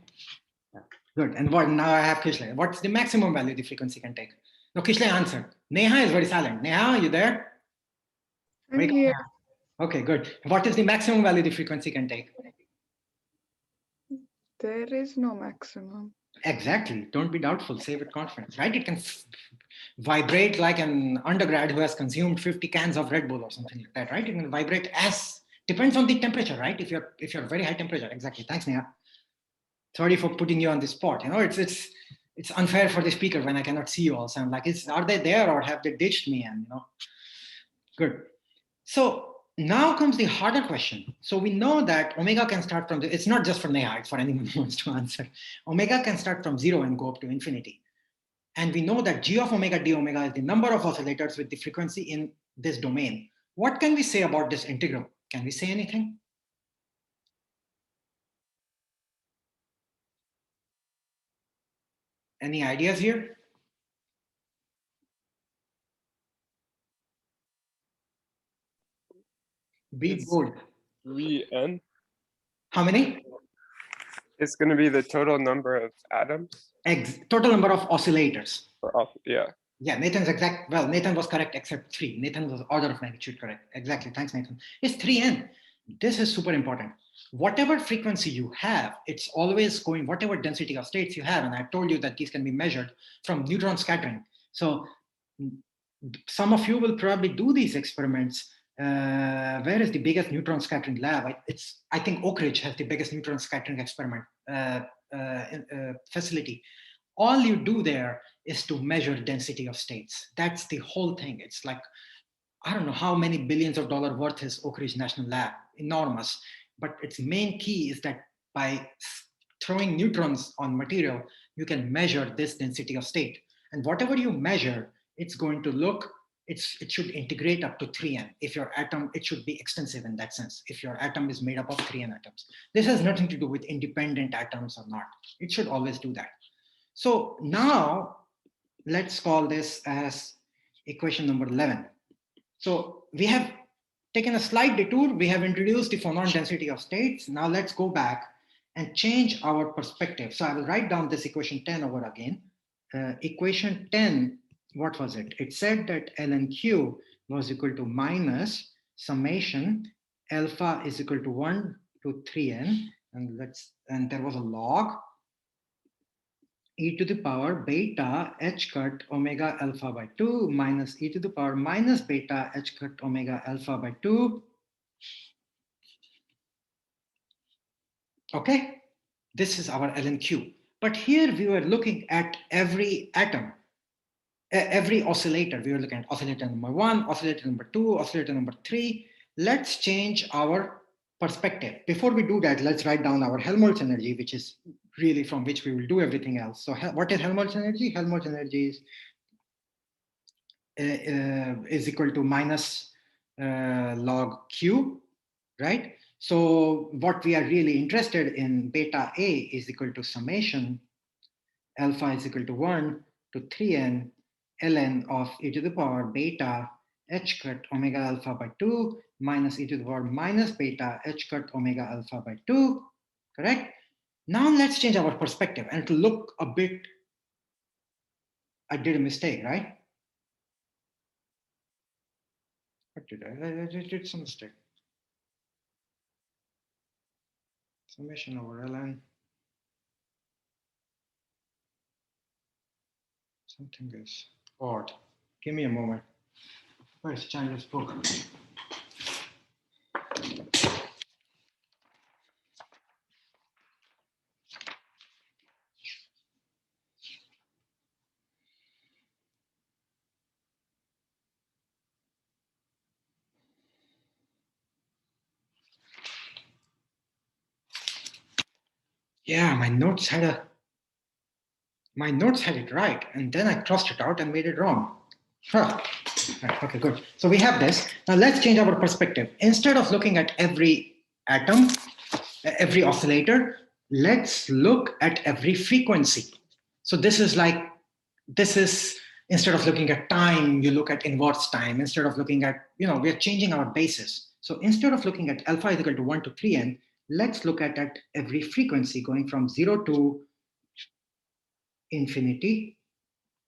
Yeah. Good. And what now I have Kishle. What's the maximum value the frequency can take? No, Kishle answered. Neha is very silent. Neha, are you there? I'm here. Okay, good. What is the maximum value the frequency can take? There is no maximum. Exactly. Don't be doubtful. Say with confidence, right? It can vibrate like an undergrad who has consumed 50 cans of Red Bull or something like that, right? It can vibrate as, depends on the temperature, right? If you're very high temperature, exactly. Thanks, Neha. Sorry for putting you on the spot. You know, it's unfair for the speaker when I cannot see you all. So I'm like, are they there or have they ditched me? And you know, good. So now comes the harder question. So we know that omega can start from, it's not just for Neha, it's for anyone who wants to answer. Omega can start from 0 and go up to infinity. And we know that g of omega d omega is the number of oscillators with the frequency in this domain. What can we say about this integral? Can we say anything? Any ideas here? Be It's- bold. 3n. How many? It's going to be the total number of atoms. Total number of oscillators. Yeah. Yeah, Nathan's exact. Well, Nathan was correct except 3. Nathan was order of magnitude correct. Exactly. Thanks, Nathan. It's 3n. This is super important. Whatever frequency you have, it's always going, whatever density of states you have. And I told you that these can be measured from neutron scattering. So some of you will probably do these experiments. Where is the biggest neutron scattering lab? I think Oak Ridge has the biggest neutron scattering experiment facility. All you do there is to measure density of states. That's the whole thing. It's like, I don't know how many billions of dollars worth is Oak Ridge National Lab, enormous. But its main key is that by throwing neutrons on material, you can measure this density of state. And whatever you measure, it's going to look, it should integrate up to 3n. If your atom, it should be extensive in that sense. If your atom is made up of 3n atoms. This has nothing to do with independent atoms or not. It should always do that. So now let's call this as equation number 11. So we have taken a slight detour. We have introduced the phonon density of states. Now let's go back and change our perspective. So I will write down this equation 10 over again. Equation 10, what was it? It said that ln q was equal to minus summation alpha is equal to 1 to 3n. And there was a log e to the power beta h cut omega alpha by 2 minus e to the power minus beta h cut omega alpha by 2. Okay, this is our ln q. But here we were looking at every atom, every oscillator. We were looking at oscillator number 1, oscillator number 2, oscillator number 3. Let's change our perspective. Before we do that, let's write down our Helmholtz energy, which is really from which we will do everything else. So what is Helmholtz energy? Helmholtz energy is equal to minus log q, right? So what we are really interested in, beta A is equal to summation alpha is equal to 1 to 3n ln of e to the power beta h cut omega alpha by 2 minus e to the power minus beta h cut omega alpha by 2, correct? Now let's change our perspective and to look a bit, I did a mistake, right? What did I did some mistake. Summation over ln. Something is odd. Give me a moment. Where's Chandler's book? Yeah, my notes had it right, and then I crossed it out and made it wrong. Huh. Right, okay, good. So we have this. Now let's change our perspective. Instead of looking at every atom, every oscillator, let's look at every frequency. So this is instead of looking at time, you look at inverse time. Instead of looking at, we're changing our basis. So instead of looking at alpha is equal to 1 to 3n, let's look at every frequency going from 0 to infinity.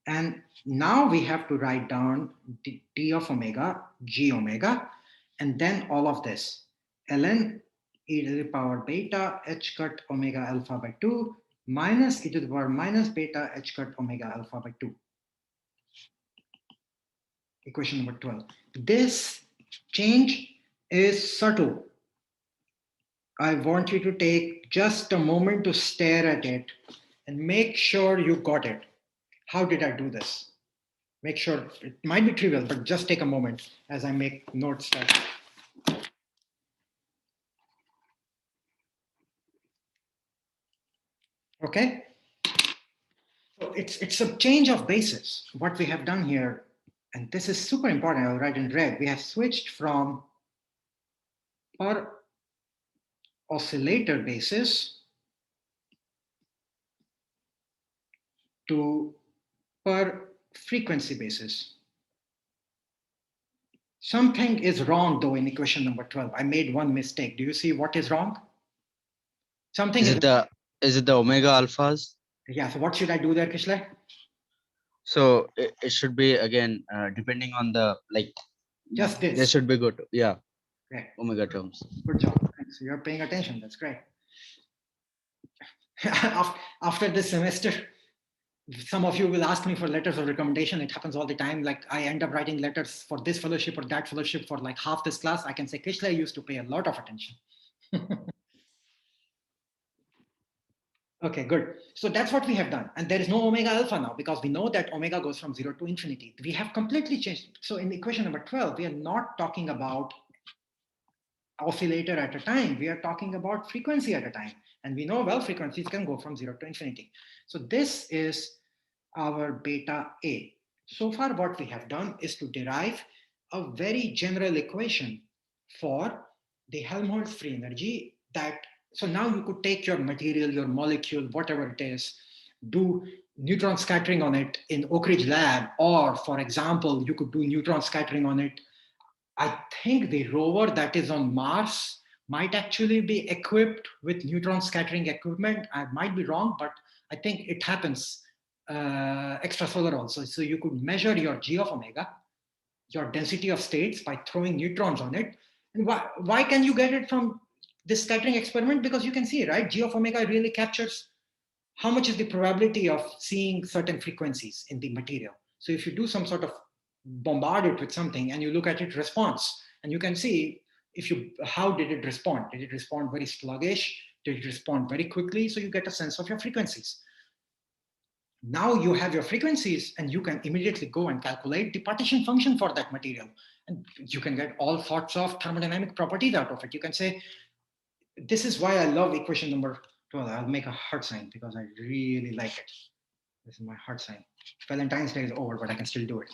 And now we have to write down d of omega, g omega, and then all of this. ln e to the power beta h cut omega alpha by 2 minus e to the power minus beta h cut omega alpha by 2. Equation number 12. This change is subtle. I want you to take just a moment to stare at it and make sure you got it. How did I do this? Make sure, it might be trivial, but just take a moment as I make notes that Okay. So it's a change of basis. What we have done here, and this is super important, I'll write in red. We have switched from per oscillator basis to per frequency basis. Something is wrong though in equation number 12. I made one mistake. Do you see what is wrong? Something Is it the omega alphas? yeah. So what should I do there, Kishle? So it should be again depending on the like. Just this. This should be good. Yeah. Okay. Omega terms. Good job. Thanks. You're paying attention. That's great. After this semester, some of you will ask me for letters of recommendation. It happens all the time. Like I end up writing letters for this fellowship or that fellowship for like half this class. I can say Kishle used to pay a lot of attention. Okay, good. So that's what we have done. And there is no omega alpha now because we know that omega goes from 0 to infinity. We have completely changed. So in equation number 12, we are not talking about oscillator at a time. We are talking about frequency at a time. And we know, well, frequencies can go from 0 to infinity. So this is our beta A. So far, what we have done is to derive a very general equation for the Helmholtz free energy that, so now you could take your material, your molecule, whatever it is, do neutron scattering on it in Oak Ridge Lab, or for example, you could do neutron scattering on it. I think the rover that is on Mars might actually be equipped with neutron scattering equipment. I might be wrong, but I think it happens extrasolar also. So you could measure your G of omega, your density of states by throwing neutrons on it. And why can you get it from this scattering experiment? Because you can see, right? G of omega really captures how much is the probability of seeing certain frequencies in the material. So if you do some sort of bombard it with something and you look at its response, and you can see how did it respond? Did it respond very sluggish? Did it respond very quickly? So you get a sense of your frequencies. Now you have your frequencies and you can immediately go and calculate the partition function for that material. And you can get all sorts of thermodynamic properties out of it. You can say, this is why I love equation number 12. I'll make a heart sign because I really like it. This is my heart sign. Valentine's Day is over, but I can still do it.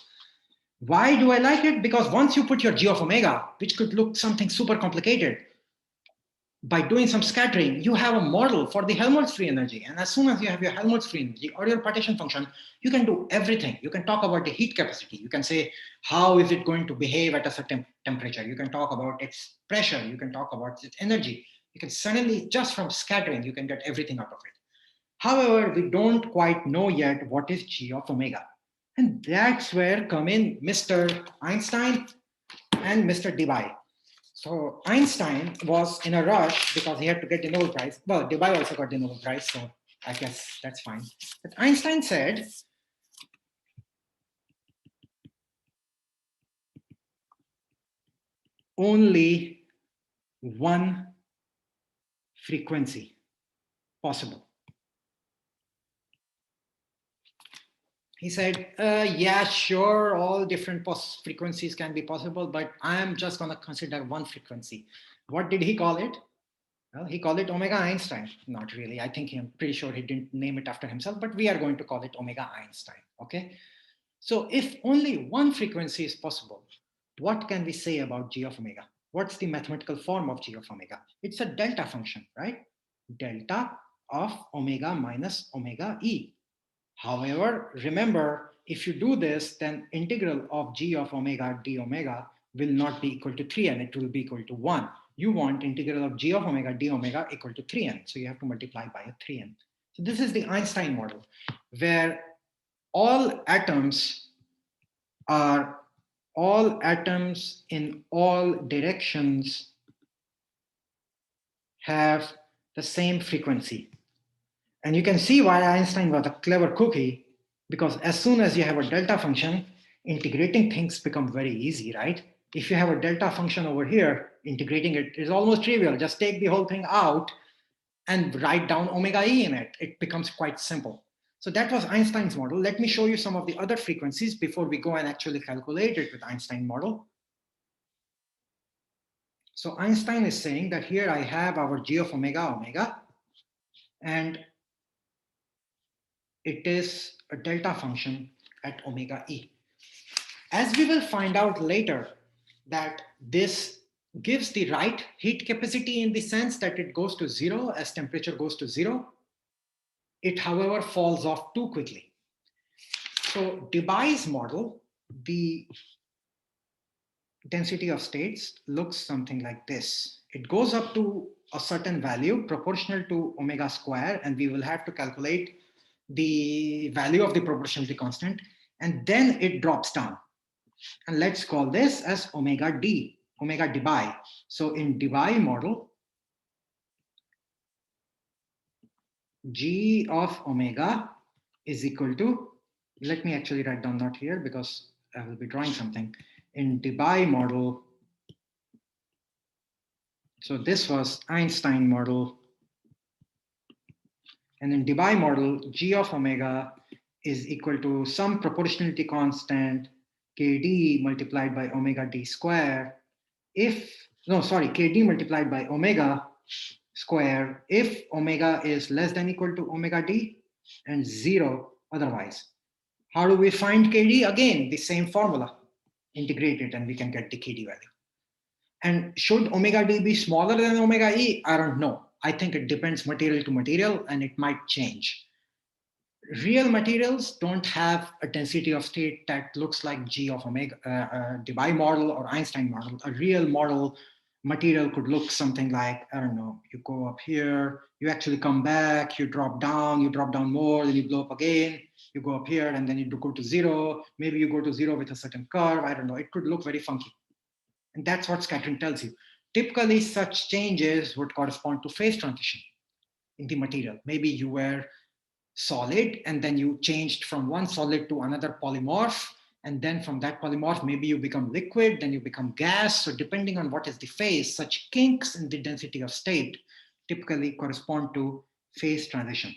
Why do I like it? Because once you put your G of omega, which could look something super complicated, by doing some scattering, you have a model for the Helmholtz free energy. And as soon as you have your Helmholtz free energy or your partition function, you can do everything. You can talk about the heat capacity. You can say, how is it going to behave at a certain temperature? You can talk about its pressure. You can talk about its energy. You can suddenly, just from scattering, you can get everything out of it. However, we don't quite know yet what is G of omega. And that's where come in Mr. Einstein and Mr. Debye. So Einstein was in a rush because he had to get the Nobel Prize. Well, Debye also got the Nobel Prize, so I guess that's fine. But Einstein said, only one frequency possible. He said, yeah, sure, all different frequencies can be possible, but I'm just going to consider one frequency. What did he call it? Well, he called it Omega Einstein. Not really. I think I'm pretty sure he didn't name it after himself, but we are going to call it Omega Einstein. Okay. So if only one frequency is possible, what can we say about G of omega? What's the mathematical form of G of omega? It's a delta function, right? Delta of omega minus omega E. However, remember, if you do this, then integral of G of omega d omega will not be equal to 3n, it will be equal to 1. You want integral of G of omega d omega equal to 3n, so you have to multiply by a 3n. So this is the Einstein model, where all atoms in all directions have the same frequency. And you can see why Einstein was a clever cookie, because as soon as you have a delta function, integrating things become very easy, right? If you have a delta function over here, integrating it is almost trivial. Just take the whole thing out and write down omega E in it. It becomes quite simple. So that was Einstein's model. Let me show you some of the other frequencies before we go and actually calculate it with Einstein model. So Einstein is saying that here I have our G of omega, and it is a delta function at omega E. As we will find out later that this gives the right heat capacity in the sense that it goes to zero as temperature goes to zero. It, however, falls off too quickly. So Debye's model, the density of states looks something like this. It goes up to a certain value proportional to omega square, and we will have to calculate the value of the proportionality constant, and then it drops down. And let's call this as omega d, omega Debye. So in Debye model, G of omega is equal to, let me actually write down that here because I will be drawing something. In Debye model, so this was Einstein model. And in Debye model, G of omega is equal to some proportionality constant, Kd multiplied by omega d square. Kd multiplied by omega square if omega is less than equal to omega d and zero otherwise. How do we find Kd? Again, the same formula. Integrate it and we can get the Kd value. And should omega d be smaller than omega e? I don't know. I think it depends material to material and it might change. Real materials don't have a density of state that looks like G of omega, Debye model or Einstein model. A real model material could look something like, I don't know, you go up here, you actually come back, you drop down more, then you blow up again, you go up here and then you go to zero. Maybe you go to zero with a certain curve. I don't know. It could look very funky. And that's what scattering tells you. Typically, such changes would correspond to phase transition in the material. Maybe you were solid and then you changed from one solid to another polymorph. And then from that polymorph, maybe you become liquid, then you become gas. So depending on what is the phase, such kinks in the density of state typically correspond to phase transition,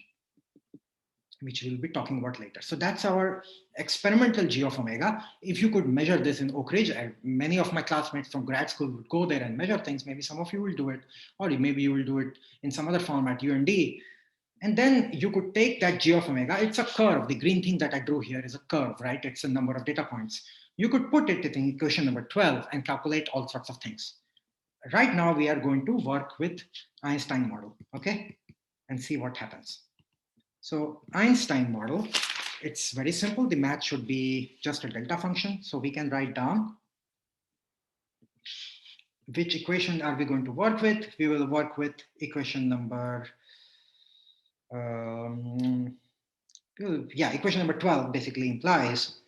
which we'll be talking about later. So that's our experimental G of omega. If you could measure this in Oak Ridge, many of my classmates from grad school would go there and measure things. Maybe some of you will do it, or maybe you will do it in some other form at UND. And then you could take that G of omega. It's a curve. The green thing that I drew here is a curve, right? It's a number of data points. You could put it in equation number 12 and calculate all sorts of things. Right now, we are going to work with Einstein model, okay? And see what happens. So Einstein model, it's very simple. The math should be just a delta function. So we can write down which equation are we going to work with. We will work with equation number, equation number 12 basically implies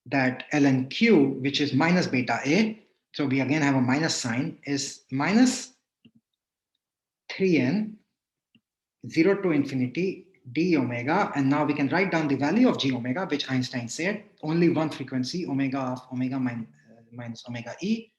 that ln q, which is minus beta a, so we again have a minus sign, is minus 3n 0 to infinity d omega, and now we can write down the value of g omega, which Einstein said only one frequency, omega of omega minus omega e,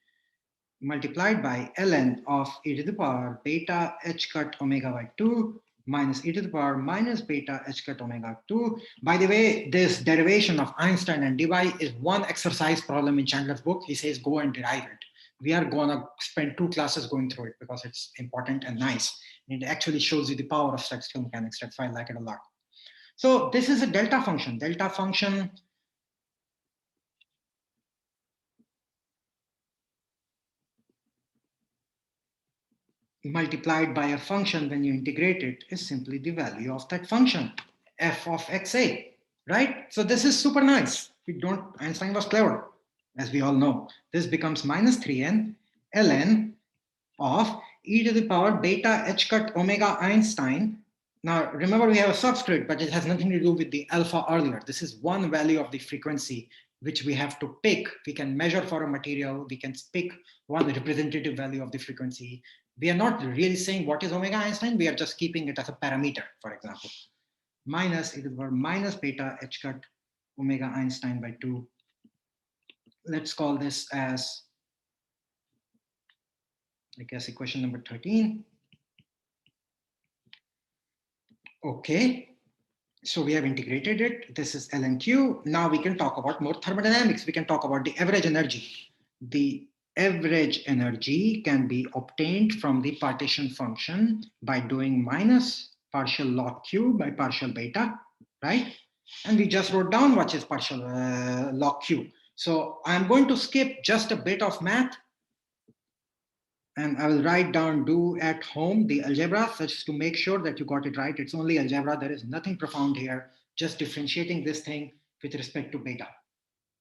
multiplied by ln of e to the power beta h cut omega by 2 minus e to the power minus beta h cut omega 2. By the way, this derivation of Einstein and Debye is one exercise problem in Chandler's book. He says go and derive it. We are gonna spend 2 classes going through it because it's important and nice. It actually shows you the power of statistical mechanics. That's why I like it a lot. So this is a delta function. Delta function multiplied by a function when you integrate it is simply the value of that function, f of xa, right? So this is super nice. Einstein was clever, as we all know. This becomes minus 3n ln of e to the power beta h cut omega Einstein. Now, remember we have a subscript, but it has nothing to do with the alpha earlier. This is one value of the frequency which we have to pick. We can measure for a material. We can pick one representative value of the frequency. We are not really saying what is omega Einstein. We are just keeping it as a parameter, for example. Minus e to the power minus beta h cut omega Einstein by 2. Let's call this as, I guess, equation number 13. Okay, so we have integrated it. This is ln q. Now we can talk about more thermodynamics. We can talk about the average energy. The average energy can be obtained from the partition function by doing minus partial log q by partial beta. right? And we just wrote down what is partial log Q. So I'm going to skip just a bit of math, and I will write down do at home the algebra such to make sure that you got it right. It's only algebra. There is nothing profound here, just differentiating this thing with respect to beta.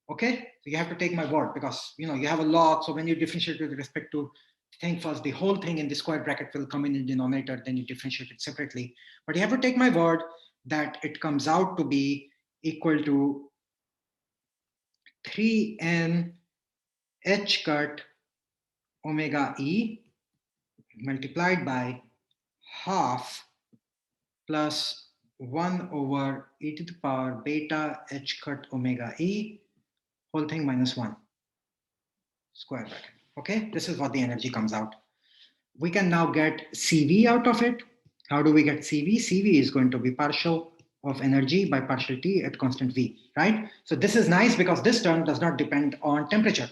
Okay, so you have to take my word because you have a log. So when you differentiate with respect to thing first, the whole thing in the square bracket will come in the denominator, then you differentiate it separately. But you have to take my word that it comes out to be equal to 3n h cut omega e multiplied by half plus 1 over e to the power beta h cut omega e whole thing minus 1 square bracket. Okay, this is what the energy comes out. We can now get CV out of it. How do we get CV? CV is going to be partial of energy by partial T at constant V, right? So this is nice because this term does not depend on temperature.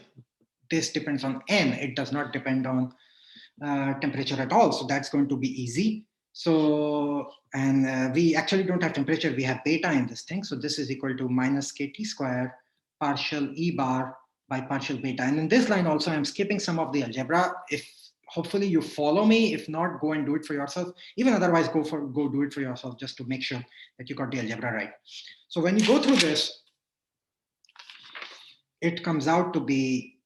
This depends on N. It does not depend on temperature at all. So that's going to be easy. So, and we actually don't have temperature. We have beta in this thing. So this is equal to minus KT square partial E bar by partial beta. And in this line also, I'm skipping some of the algebra. If hopefully you follow me, if not, go and do it for yourself. Even otherwise, go do it for yourself just to make sure that you got the algebra right. So when you go through this, it comes out to be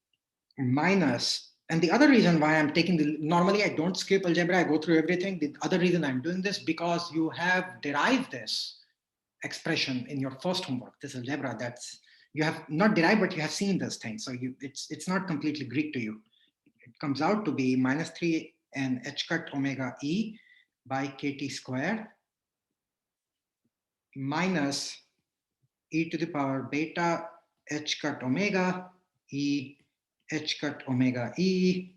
minus. And the other reason why I'm taking normally I don't skip algebra, I go through everything. The other reason I'm doing this because you have derived this expression in your first homework, this algebra you have not derived, but you have seen this thing. So it's not completely Greek to you. It comes out to be minus 3 and h cut omega e by kt square minus e to the power beta h cut omega e h cut omega e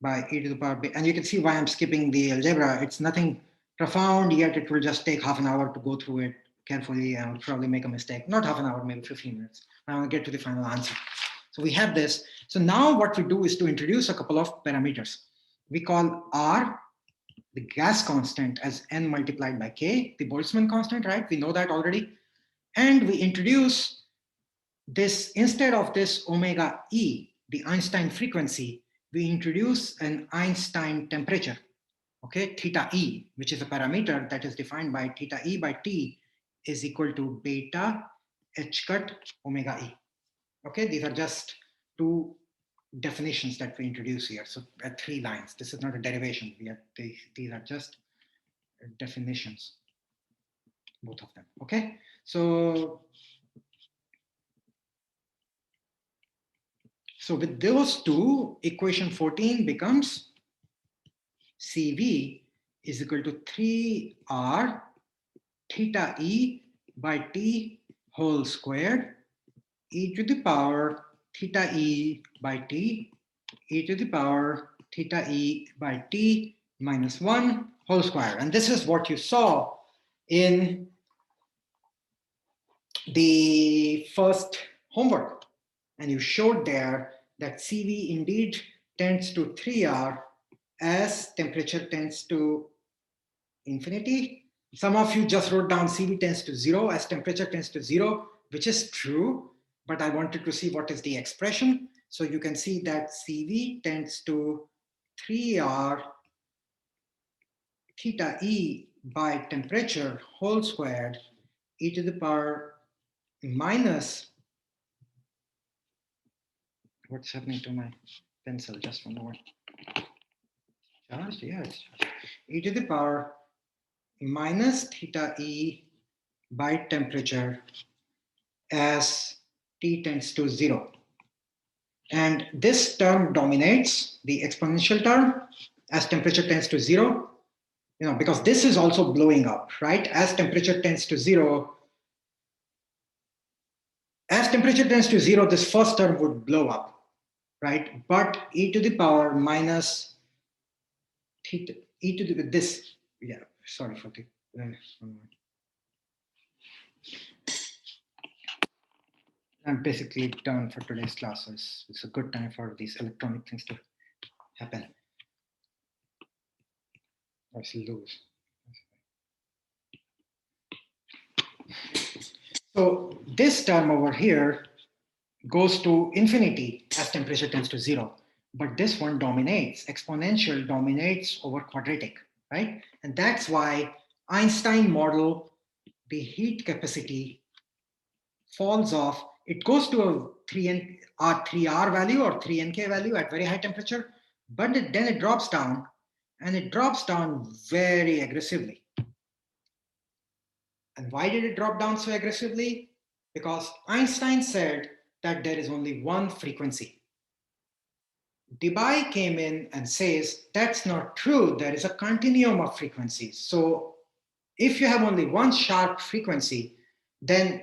by e to the power beta. And you can see why I'm skipping the algebra. It's nothing profound, yet it will just take half an hour to go through it carefully and I'll probably make a mistake. Not half an hour, maybe 15 minutes. I will get to the final answer. So we have this. So now what we do is to introduce a couple of parameters. We call R, the gas constant, as N multiplied by K, the Boltzmann constant, right? We know that already. And we introduce this, instead of this omega E, the Einstein frequency, we introduce an Einstein temperature, okay, theta E, which is a parameter that is defined by theta E by T is equal to beta h cut omega E. Okay, these are just two definitions that we introduce here. So at 3 lines, this is not a derivation. These are just definitions, both of them. Okay, so with those two, equation 14 becomes CV is equal to 3R theta E by T whole squared e to the power theta E by T e to the power theta E by T minus 1 whole square. And this is what you saw in the first homework. And you showed there that CV indeed tends to 3R as temperature tends to infinity. Some of you just wrote down CV tends to 0 as temperature tends to 0, which is true, but I wanted to see what is the expression. So you can see that CV tends to 3R theta E by temperature whole squared e to the power minus, what's happening to my pencil? Just one more. Charged? Yeah, it's charged. E to the power minus theta E by temperature as T tends to 0. And this term dominates the exponential term as temperature tends to 0, because this is also blowing up, right? As temperature tends to 0, this first term would blow up, right? But e to the power minus theta, e to the, this, yeah, sorry for the, I'm basically done for today's class. So it's a good time for these electronic things to happen. Or lose. So this term over here goes to infinity as temperature tends to zero. But this one dominates, exponential dominates over quadratic, right? And that's why Einstein model, the heat capacity falls off. It goes to a 3R value or 3NK value at very high temperature, but then it drops down, and it drops down very aggressively. And why did it drop down so aggressively? Because Einstein said that there is only one frequency. Debye came in and says that's not true. There is a continuum of frequencies. So if you have only one sharp frequency, then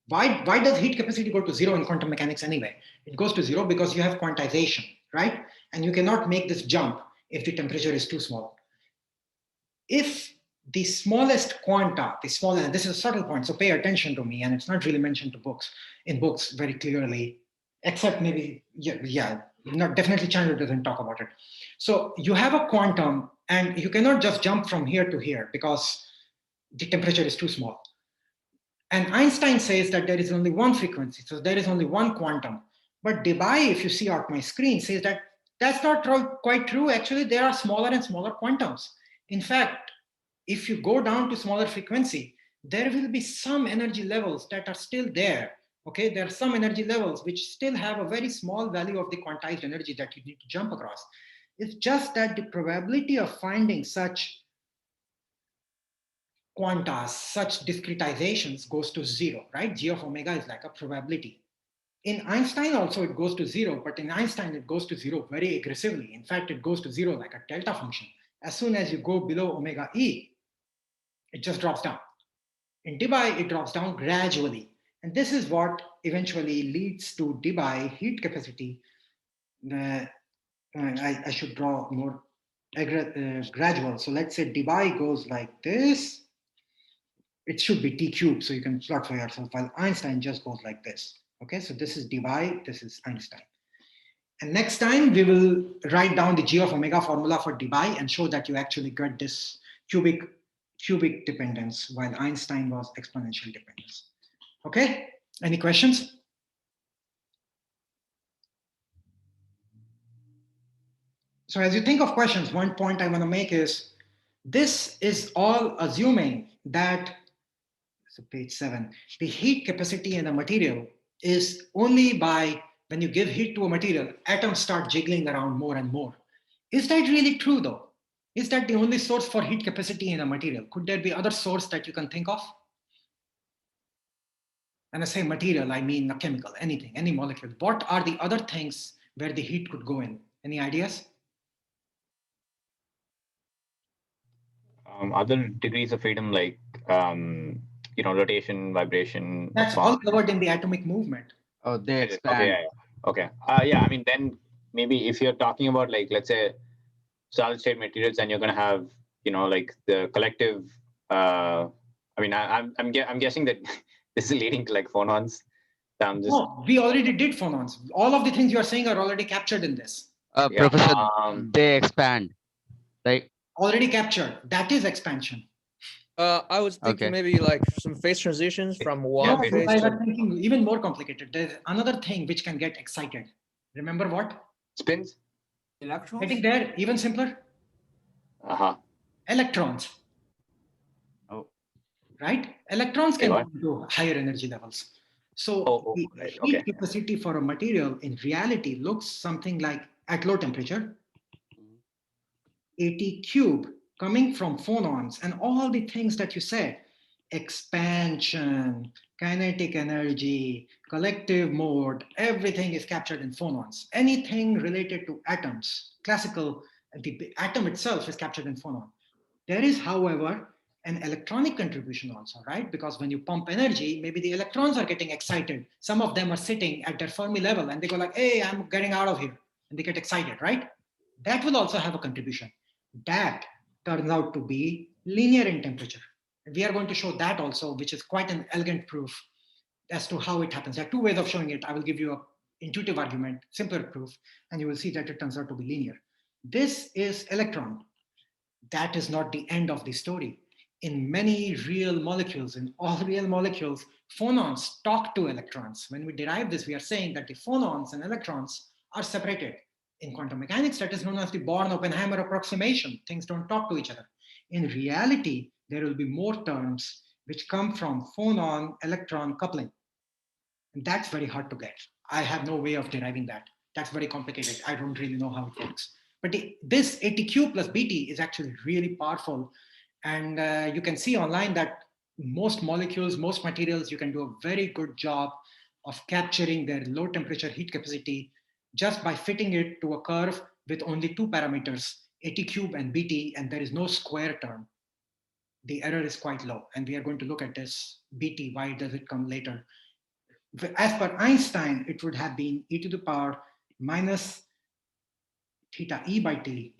why does heat capacity go to zero in quantum mechanics anyway? It goes to zero because you have quantization, right? And you cannot make this jump if the temperature is too small. If the smallest quanta, and this is a subtle point, so pay attention to me, and it's not really mentioned in books very clearly, except maybe, definitely Chandler doesn't talk about it. So you have a quantum, and you cannot just jump from here to here because the temperature is too small. And Einstein says that there is only one frequency, so there is only one quantum. But Debye, if you see out my screen, says that that's not quite true. Actually, there are smaller and smaller quantums. In fact, if you go down to smaller frequency, there will be some energy levels that are still there. Okay, there are some energy levels which still have a very small value of the quantized energy that you need to jump across. It's just that the probability of finding such quanta, such discretizations goes to zero, right? G of omega is like a probability. In Einstein also it goes to zero, but in Einstein it goes to zero very aggressively. In fact, it goes to zero like a delta function. As soon as you go below omega E, it just drops down. In Debye, it drops down gradually. And this is what eventually leads to Debye heat capacity. I should draw more gradual. So let's say Debye goes like this. It should be T cubed, so you can plot for yourself, while Einstein just goes like this. Okay, so this is Debye, this is Einstein. And next time we will write down the G of omega formula for Debye and show that you actually get this cubic dependence, while Einstein was exponential dependence. Okay, any questions? So as you think of questions, one point I want to make is, this is all assuming that, so page 7, the heat capacity in a material is only by, when you give heat to a material, atoms start jiggling around more and more. Is that really true though? Is that the only source for heat capacity in a material? Could there be other source that you can think of? And I say material, I mean a chemical, anything, any molecule. What are the other things where the heat could go in? Any ideas? Other degrees of freedom, like rotation, vibration. That's all covered in the atomic movement. Oh, they expand. Okay. I mean, then maybe if you're talking about, like, let's say solid state materials, and you're going to have, like the collective. I mean, I'm guessing that this is leading to like phonons. So I'm just. No, we already did phonons. All of the things you are saying are already captured in this. Professor, they expand, right? Already captured. That is expansion. I was thinking maybe like some phase transitions from one phase I was to thinking even more complicated. There's another thing which can get excited. Remember what? Spins. electrons. I think they're even simpler. Electrons. Oh. Right? Electrons can Okay, go to higher energy levels. So the heat capacity for a material in reality looks something like, at low temperature, AT cube coming from phonons and all the things that you said, expansion, kinetic energy, collective mode, everything is captured in phonons. Anything related to atoms, classical, the atom itself is captured in phonon. There is, however, an electronic contribution also, right? Because when you pump energy, maybe the electrons are getting excited. Some of them are sitting at their Fermi level and they go like, hey, I'm getting out of here. And they get excited, right? That will also have a contribution. That turns out to be linear in temperature. And we are going to show that also, which is quite an elegant proof as to how it happens. There are two ways of showing it. I will give you an intuitive argument, simpler proof, and you will see that it turns out to be linear. This is electron. That is not the end of the story. In many real molecules, in all real molecules, phonons talk to electrons. When we derive this, we are saying that the phonons and electrons are separated. In quantum mechanics, that is known as the Born-Oppenheimer approximation. Things don't talk to each other. In reality, there will be more terms which come from phonon-electron coupling. And that's very hard to get. I have no way of deriving that. That's very complicated. I don't really know how it works. But this ATQ plus BT is actually really powerful. And you can see online that most molecules, most materials, you can do a very good job of capturing their low temperature heat capacity just by fitting it to a curve with only two parameters, AT cube and BT, and there is no square term. The error is quite low. And we are going to look at this BT, why does it come later? As per Einstein, it would have been e to the power minus theta E by T.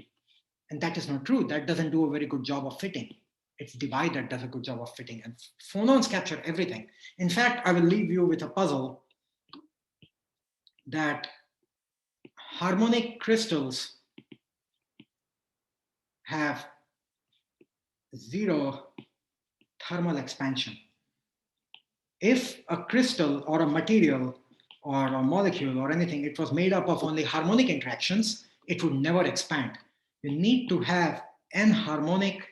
And that is not true. That doesn't do a very good job of fitting. It's dBi that does a good job of fitting. And phonons capture everything. In fact, I will leave you with a puzzle that harmonic crystals have zero thermal expansion. If a crystal or a material or a molecule or anything, it was made up of only harmonic interactions, it would never expand. You need to have n harmonic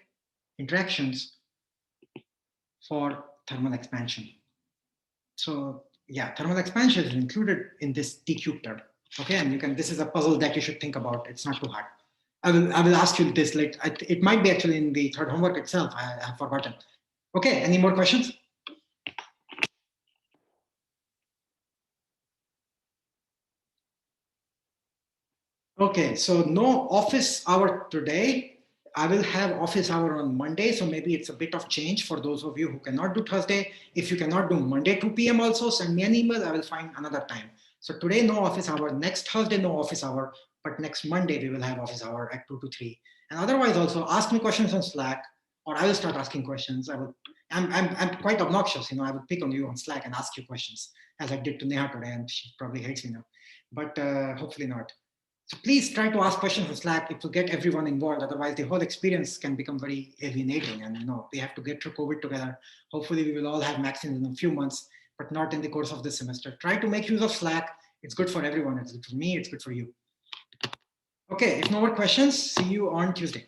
interactions for thermal expansion. So yeah, thermal expansion is included in this T cube term. Okay, and you can, this is a puzzle that you should think about. It's not too hard. I will ask you this later. It might be actually in the third homework itself. I have forgotten. Okay, any more questions? Okay, so no office hour today. I will have office hour on Monday, so maybe it's a bit of change for those of you who cannot do Thursday. If you cannot do Monday 2 p.m. also, send me an email. I will find another time. So today, no office hour. Next Thursday, no office hour. But next Monday, we will have office hour at 2 to 3. And otherwise, also ask me questions on Slack, or I will start asking questions. I'm quite obnoxious, you know. I will pick on you on Slack and ask you questions, as I did to Neha today, and she probably hates me now. But hopefully not. So please try to ask questions on Slack. It will get everyone involved. Otherwise, the whole experience can become very alienating. And you know, we have to get through COVID together. Hopefully, we will all have vaccines in a few months, but not in the course of this semester. Try to make use of Slack. It's good for everyone. It's good for me. It's good for you. Okay, if no more questions, see you on Tuesday.